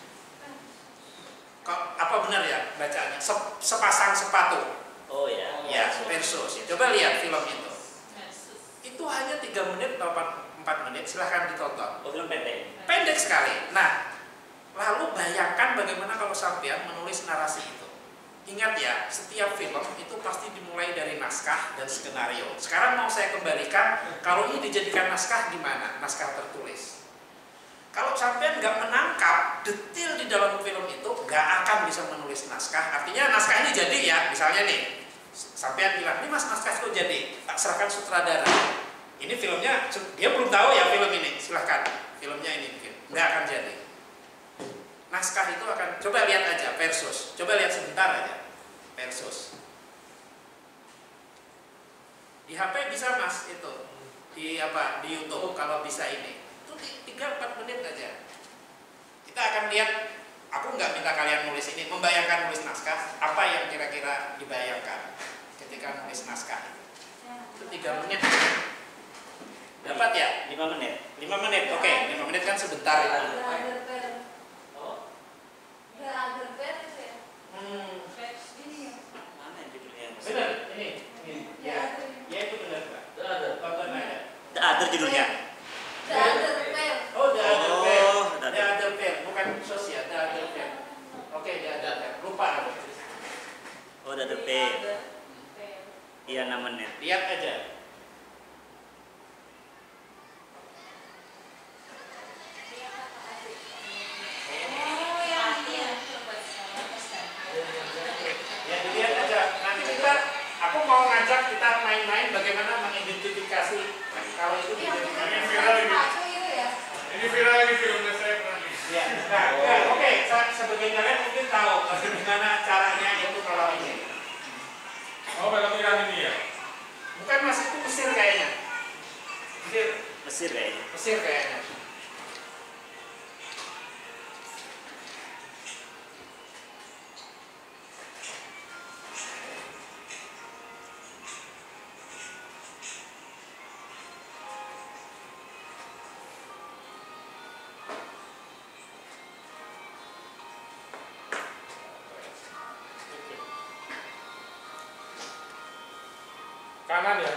Apa benar ya bacanya? Sepasang sepatu. Oh ya. Ya, Persos. Coba lihat film itu. Itu hanya 3 menit atau 4 menit, silahkan ditonton. Oh, film pendek. Pendek sekali. Nah, lalu bayangkan bagaimana kalau sampean menulis narasi itu. Ingat ya, setiap film itu pasti dimulai dari naskah dan skenario. Sekarang mau saya kembalikan, kalau ini dijadikan naskah gimana? Naskah tertulis. Kalau sampean nggak menangkap detail di dalam film itu, nggak akan bisa menulis naskah. Artinya naskah ini jadi ya, misalnya nih, sampean bilang, ini mas naskah itu jadi, tak serahkan sutradara. Ini filmnya, dia belum tahu ya film ini, silahkan. Filmnya ini bikin, nggak akan jadi. Naskah itu akan, coba lihat aja Persos, coba lihat sebentar aja Persos. Di HP bisa mas itu, di YouTube kalau bisa ini, itu 3-4 menit aja. Kita akan lihat, aku nggak minta kalian nulis ini, membayangkan nulis naskah, apa yang kira-kira dibayangkan ketika nulis naskah itu 3 menit. Dapat ya? 5 menit. 5 menit, oke, 5 menit kan sebentar itu. Mana yang judulnya? Benar, ini. Ya, ya itu benar Pak. Tonton aja. The Other judulnya. Oh, The Other Pair. Oh, The The Other Pair, bukan sosial, The Other Pair. Oke, The Other Pair. Lupa aku. Oh, The Other Pair. Iya, 6 menit. Lihat aja. Ya, dilihat aja. Nanti aku mau ngajak kita main-main bagaimana mengidentifikasi kalau itu dijadikan Ini viral ini. Ini viral di filmnya saya pernah. ya. Nah, oke, sebagian kalian mungkin tahu bagaimana caranya itu kalau ini. Oh, film Iran ini ya? Bukan mas, itu Mesir kayaknya. Mesir kayaknya. Mesir kayaknya. Kanan ya?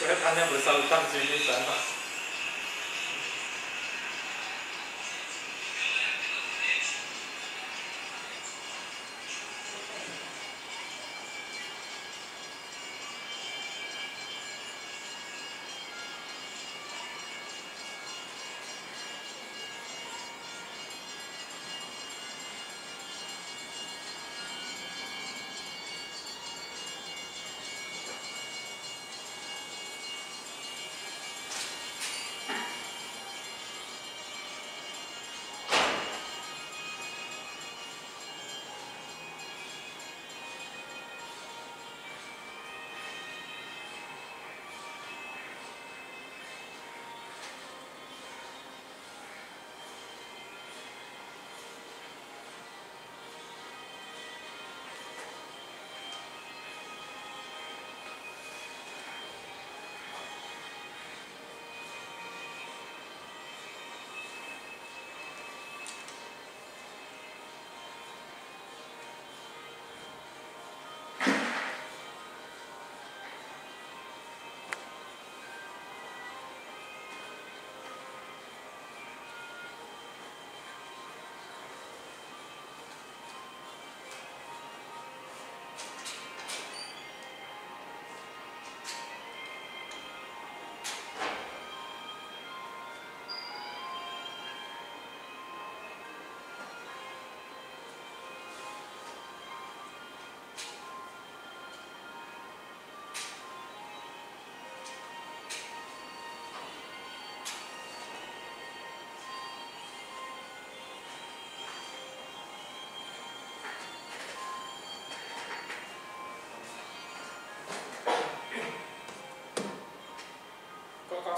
Keretanya bersautan sini sana.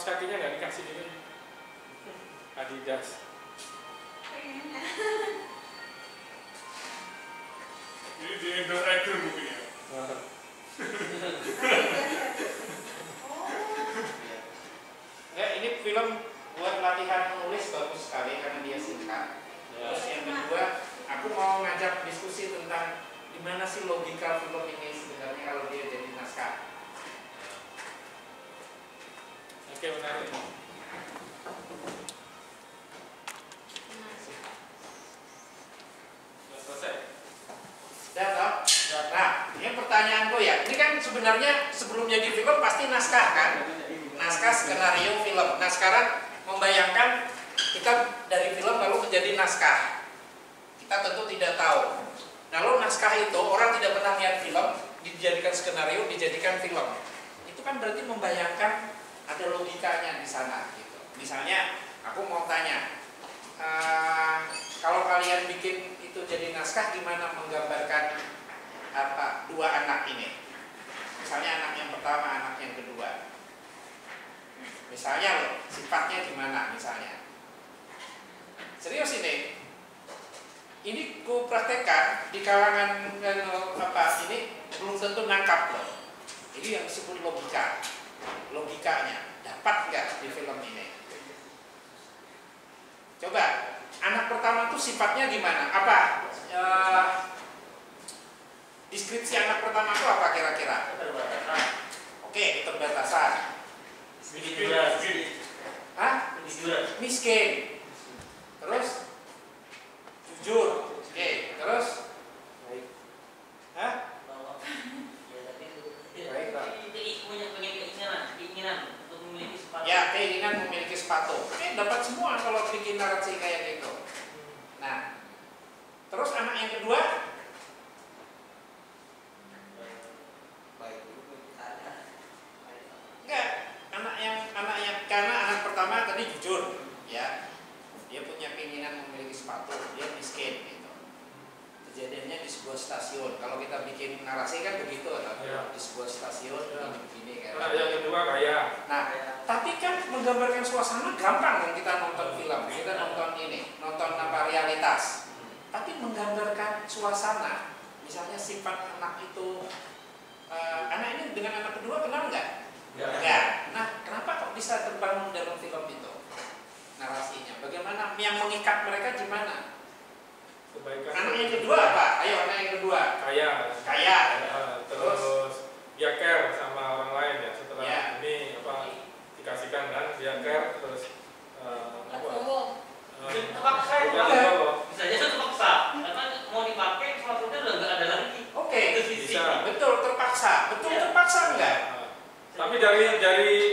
kaos kakinya nggak dikasih gitu? Adidas. Ini di endorse Icon mungkin ya. Enggak, ini film buat latihan menulis bagus sekali karena dia singkat. Terus yang kedua, aku mau ngajak diskusi tentang gimana sih logika film ini sebenarnya kalau dia jadi naskah. Oke, menarik. Selesai. Sudah. Nah, ini pertanyaanku ya. Ini kan sebenarnya sebelum jadi film pasti naskah kan? Naskah skenario film. Nah sekarang membayangkan kita dari film lalu menjadi naskah. Kita tentu tidak tahu. Lalu naskah itu orang tidak pernah lihat film, dijadikan skenario, dijadikan film. Itu kan berarti membayangkan ada logikanya di sana. Gitu. Misalnya aku mau tanya, kalau kalian bikin itu jadi naskah, gimana menggambarkan apa dua anak ini? Misalnya anak yang pertama, anak yang kedua. Misalnya loh, sifatnya gimana misalnya? Serius ini ku praktekkan di kalangan ini belum tentu nangkap loh. Ini yang disebut logikanya dapat nggak di film ini? Coba anak pertama tuh sifatnya gimana? Apa? Deskripsi anak pertama itu apa kira-kira? Oke, keterbatasan. Miskin. Terus jujur. Oke, terus ya, keinginan memiliki sepatu. Oke, dapat semua kalau bikin narasi kayak gitu. Nah, terus anak yang kedua karena anak pertama tadi jujur, ya, dia punya keinginan memiliki sepatu, dia miskin, gitu. Kejadiannya di sebuah stasiun. Kalau kita bikin narasi kan begitu, ya. Di sebuah stasiun begini kan. Nah, yang kedua kaya. Nah, tapi kan menggambarkan suasana gampang kan kita nonton film, kita nonton apa realitas. Tapi menggambarkan suasana, misalnya sifat anak itu, anak ini dengan anak kedua kenal nggak? Enggak. Nah, kenapa kok bisa terbangun dalam film itu narasinya? Bagaimana yang mengikat mereka gimana? Anak yang kedua apa? Ayo, anak yang kedua. Kaya. Terus dia care sama orang lain ya. Setelah ini apa dikasihkan kan dia care terus terpaksa bisa aja terpaksa karena mau dipakai sepatunya udah nggak ada lagi. Oke, bisa. Betul terpaksa enggak? Tapi dari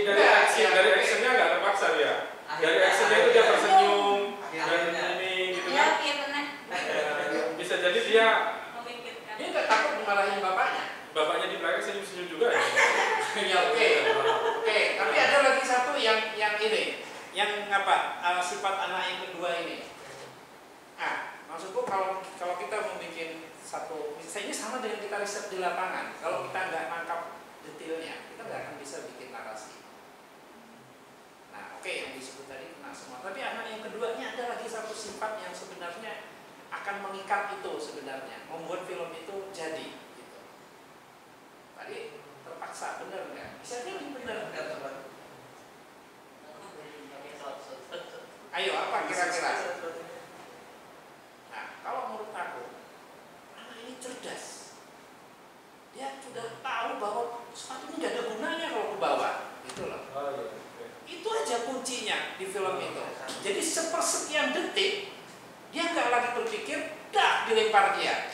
actionnya nggak terpaksa dia. Dari actionnya itu dia tersenyum dan ini gitu kan. Bisa jadi dia nggak takut dimarahin bapaknya. Bapaknya di belakang senyum-senyum juga ya. Ya oke. Tapi ada lagi satu yang ini, yang apa? Sifat anak yang kedua ini. Maksudku kalau kita membuat satu, ini sama dengan kita riset di lapangan. Kalau kita nggak nangkap detailnya, kita nggak akan bisa bikin narasi. Nah, yang disebut tadi kena semua. Tapi anak yang keduanya ada lagi satu sifat yang sebenarnya akan mengikat itu sebenarnya, membuat film itu jadi. Gitu. Tadi terpaksa, benar nggak? Bisa jadi benar nggak teman? Ayo, apa kira-kira? Nah, kalau menurut aku, anak ini cerdas. Dia sudah tahu bahwa sepatu ini nggak ada gunanya kalau ke bawah, gitu loh. Itu aja kuncinya di film itu. Jadi sepersekian detik dia nggak lagi berpikir, dah dilempar dia.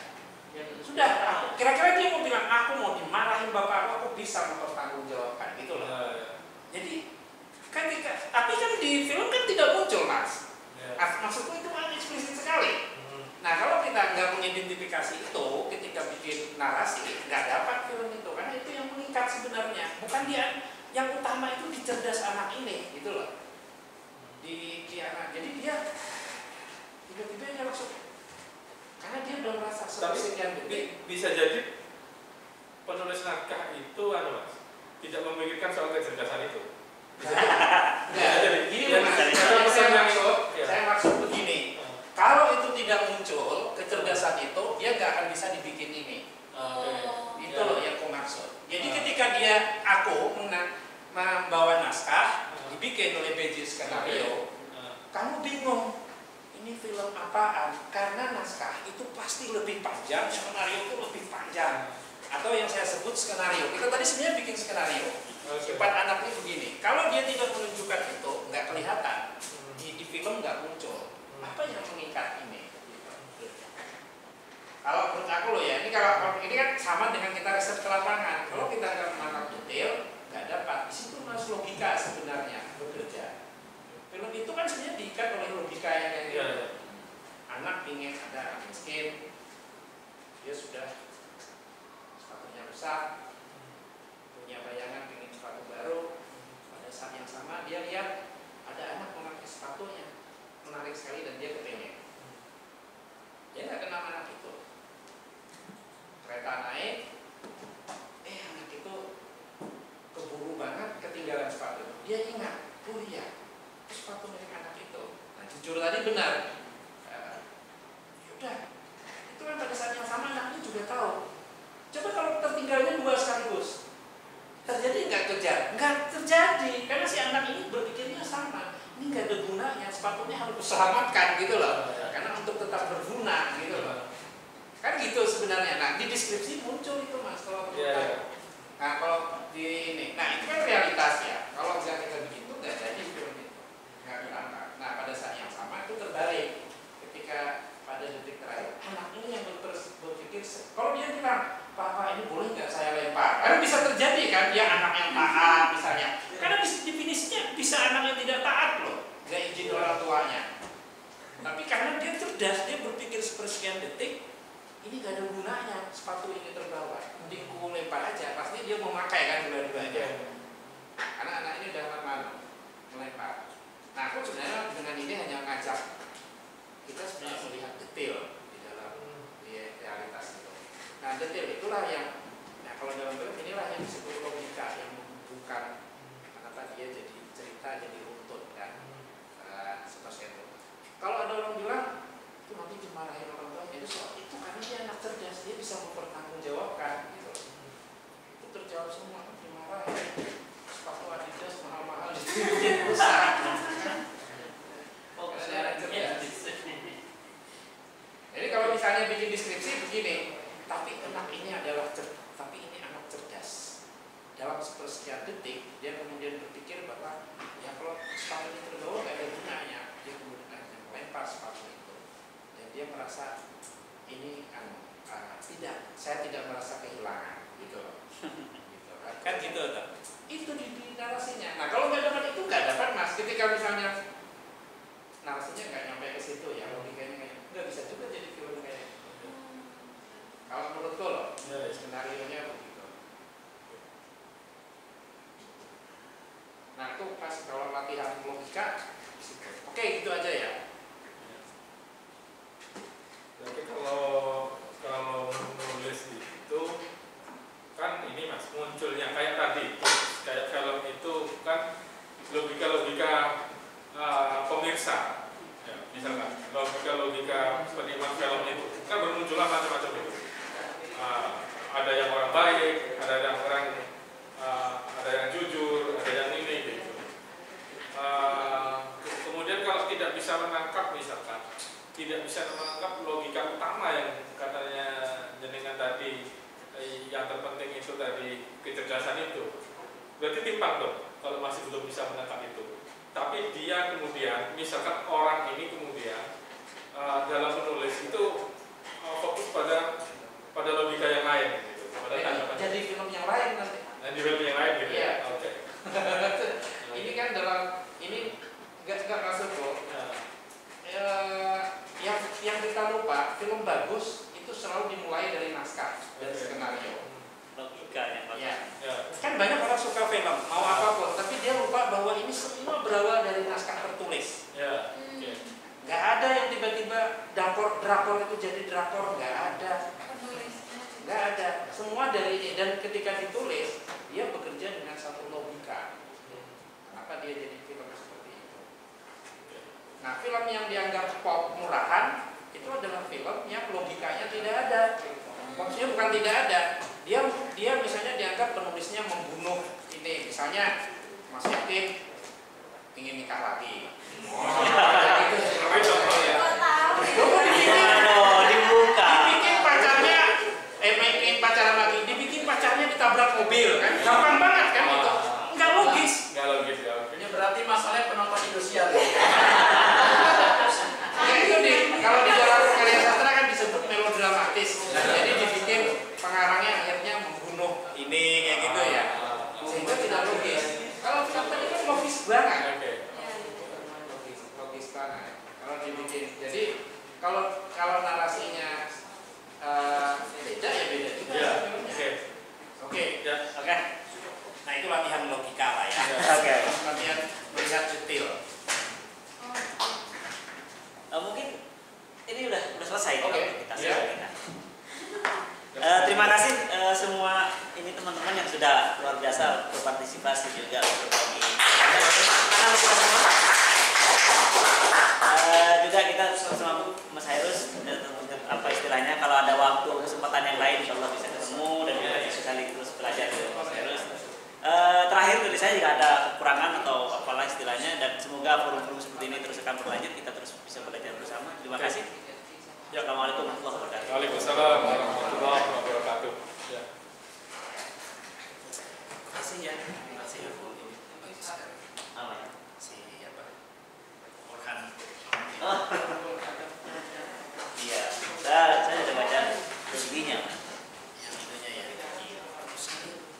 Sudah, kira-kira dia mau bilang, aku mau dimarahin bapak aku bisa mempertanggungjawabkan, gitu loh. Jadi tapi kan di film kan tidak muncul, Mas. Maksudku itu kan eksplisit sekali. Nah, kalau kita nggak mengidentifikasi itu ketika bikin narasi, nggak dapat film itu, karena itu yang mengikat sebenarnya. Bukan dia yang utama itu di cerdas anak ini, gitu loh. Di anak. Jadi dia tiba-tiba dia langsung, karena dia belum merasa sepersekian detik. Bisa jadi penulis naskah itu Mas, tidak memikirkan soal kecerdasan itu. Gini saya maksud begini. Kalau itu tidak muncul kecerdasan itu, dia nggak akan bisa dibikin ini. Itu loh yang aku maksud. Jadi ketika aku membawa naskah dibikin oleh BJ Skenario, kamu bingung ini film apaan? Karena naskah itu pasti lebih panjang, skenario itu lebih panjang. Atau yang saya sebut skenario. Kita tadi sebenarnya bikin skenario. Cepat anak ini begini. Kalau dia tidak menunjukkan itu, nggak kelihatan. Di film nggak muncul. Apa yang mengikat ini? Kalau menurut aku loh ya, ini kan sama dengan kita riset ke lapangan. Kalau kita nggak menangkap detail, nggak dapat. Di situ mas logika sebenarnya bekerja. Film itu kan sebenarnya diikat oleh logika yang anak ingin ada anak miskin, dia sudah sepatunya rusak, punya bayangan ingin sepatu baru. Pada saat yang sama dia lihat ada anak memakai sepatunya, menarik sekali dan dia kepengen. Dia nggak kenal anak itu. Kereta naik, anak itu keburu banget ketinggalan sepatu. Dia ingat, oh iya, sepatu milik anak itu. Nah jujur tadi benar. Yaudah, itu kan pada saat yang sama anaknya juga tahu. Coba kalau tertinggalnya 2 sekaligus, terjadi nggak kejar? Nggak terjadi, karena si anak ini berpikirnya sama. Ini nggak ada gunanya, sepatunya harus diselamatkan gitu loh. Karena untuk tetap berguna gitu loh. Kan gitu sebenarnya. Nah di deskripsi muncul itu mas kalau nah kalau di ini, nah itu kan realitas ya. Kalau nggak kita bikin itu nggak jadi film itu, nggak diangkat. Nah pada saat yang sama itu terbalik. Ketika pada detik terakhir anak ini yang berpikir, kalau dia bilang papa ini boleh nggak saya lempar, karena bisa terjadi kan dia anak yang taat misalnya. Karena definisinya bisa anak yang tidak taat loh, nggak izin orang tuanya. Tapi karena dia cerdas, dia berpikir sepersekian detik, ini gak ada gunanya sepatu ini terbawa, mending ku lempar aja. Pasti dia mau pakai kan dua-duanya. Karena anak ini udah malu melempar. Nah aku sebenarnya dengan ini hanya ngajak kita sebenarnya melihat detail di dalam realitas itu. Nah detail itulah yang, nah kalau dalam film inilah yang disebut logika, yang membuka kenapa dia jadi cerita jadi runtut kan, seperti itu. Kalau ada orang bilang itu nanti dimarahin orang tua, itu soal itu karena dia anak cerdas, dia bisa mempertanggungjawabkan gitu. Itu terjawab semua, dimarahin sepatu Adidas mahal-mahal dibikin rusak. Karena dia anak cerdas. Jadi kalau misalnya bikin deskripsi begini, tapi anak ini adalah tapi ini anak cerdas. Dalam sepersekian detik dia kemudian berpikir bahwa ya kalau sepatu ini terbawa gak ada gunanya, dia kemudian lempar sepatu itu dan dia merasa ini tidak, saya tidak merasa kehilangan gitu loh. Gitu, kan gitu kan? Itu di narasinya. Nah kalau nggak dapat itu nggak dapat mas. Ketika misalnya narasinya nggak nyampe ke situ ya, logikanya nggak bisa juga jadi film kayak gitu. Kalau menurutku loh, skenario-nya begitu. Nah itu pas kalau latihan logika, oke gitu aja ya. Jadi kalau menulis itu kan ini mas munculnya kayak tadi, kayak film itu kan logika pemirsa, ya, misalkan logika penikmat film itu kan bermunculan macam-macam itu. Ada yang orang baik, ada yang orang ada yang jujur, ada yang ini gitu. Kemudian kalau tidak bisa menangkap misalkan, tidak bisa menangkap logika utama yang katanya jenengan tadi, yang terpenting itu tadi kecerdasan itu, berarti timpang dong kalau masih belum bisa menangkap itu. Tapi dia kemudian, misalkan orang ini kemudian dalam menulis itu fokus pada logika yang lain gitu. Jadi film yang lain nanti. Di film yang lain gitu ya. Oke. Ini kan dalam ini nggak masuk kok. Yang kita lupa, film bagus itu selalu dimulai dari naskah dan skenario. Logika yang bagus. Ya. Kan banyak orang suka film, mau apapun, tapi dia lupa bahwa ini semua berawal dari naskah tertulis. Ya. Nggak ada yang tiba-tiba drakor itu jadi drakor, nggak ada. Nggak ada. Semua dari ini, dan ketika ditulis dia bekerja dengan satu logika. Kenapa dia jadi film seperti itu. Nah, film yang dianggap pop murahan itu adalah film yang logikanya tidak ada. Maksudnya bukan tidak ada, dia misalnya dianggap penulisnya membunuh ini, misalnya Mas Yakin ingin nikah lagi. Dibikin pacaran lagi, dibikin pacarnya ditabrak mobil kan, gampang banget kan itu, nggak logis. Nggak logis ya. Ini berarti masalahnya penonton Indosiar. Ya itu kalau di dalam karya sastra kan disebut melodramatis. Jadi dibikin pengarangnya akhirnya membunuh ini kayak gitu ya, sehingga tidak logis. Kalau film tadi kan logis banget. Logis banget. Kalau dibikin, jadi kalau narasinya beda ya beda juga. Ya, Oke. Oke. Nah itu latihan logika lah ya. Oke. Latihan melihat detail. Mungkin ini udah selesai Oke. kita. Iya. Terima kasih semua ini teman-teman yang sudah luar biasa berpartisipasi juga berbagi. Juga kita sama Mas Hairus apa istilahnya, kalau ada waktu kesempatan yang lain insya Allah bisa ketemu dan kita bisa saling terus belajar dari Mas Hairus. Terakhir dari saya jika ada kekurangan atau apalah istilahnya, dan semoga forum-forum seperti ini terus akan berlanjut, kita terus bisa belajar bersama. Terima kasih. Assalamualaikum warahmatullahi wabarakatuh. Waalaikumsalam warahmatullahi wabarakatuh. Ya. Terima kasih ya. Terima kasih ya. Apa ya? Si apa? Orhan. Oh. Iya. Saya sudah baca bukunya. Yang itunya ya.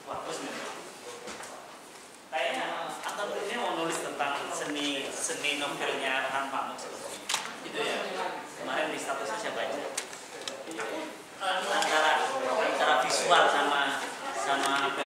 Wah, bagus nih. Kayaknya atau ini mau nulis tentang seni novelnya Orhan Pamuk.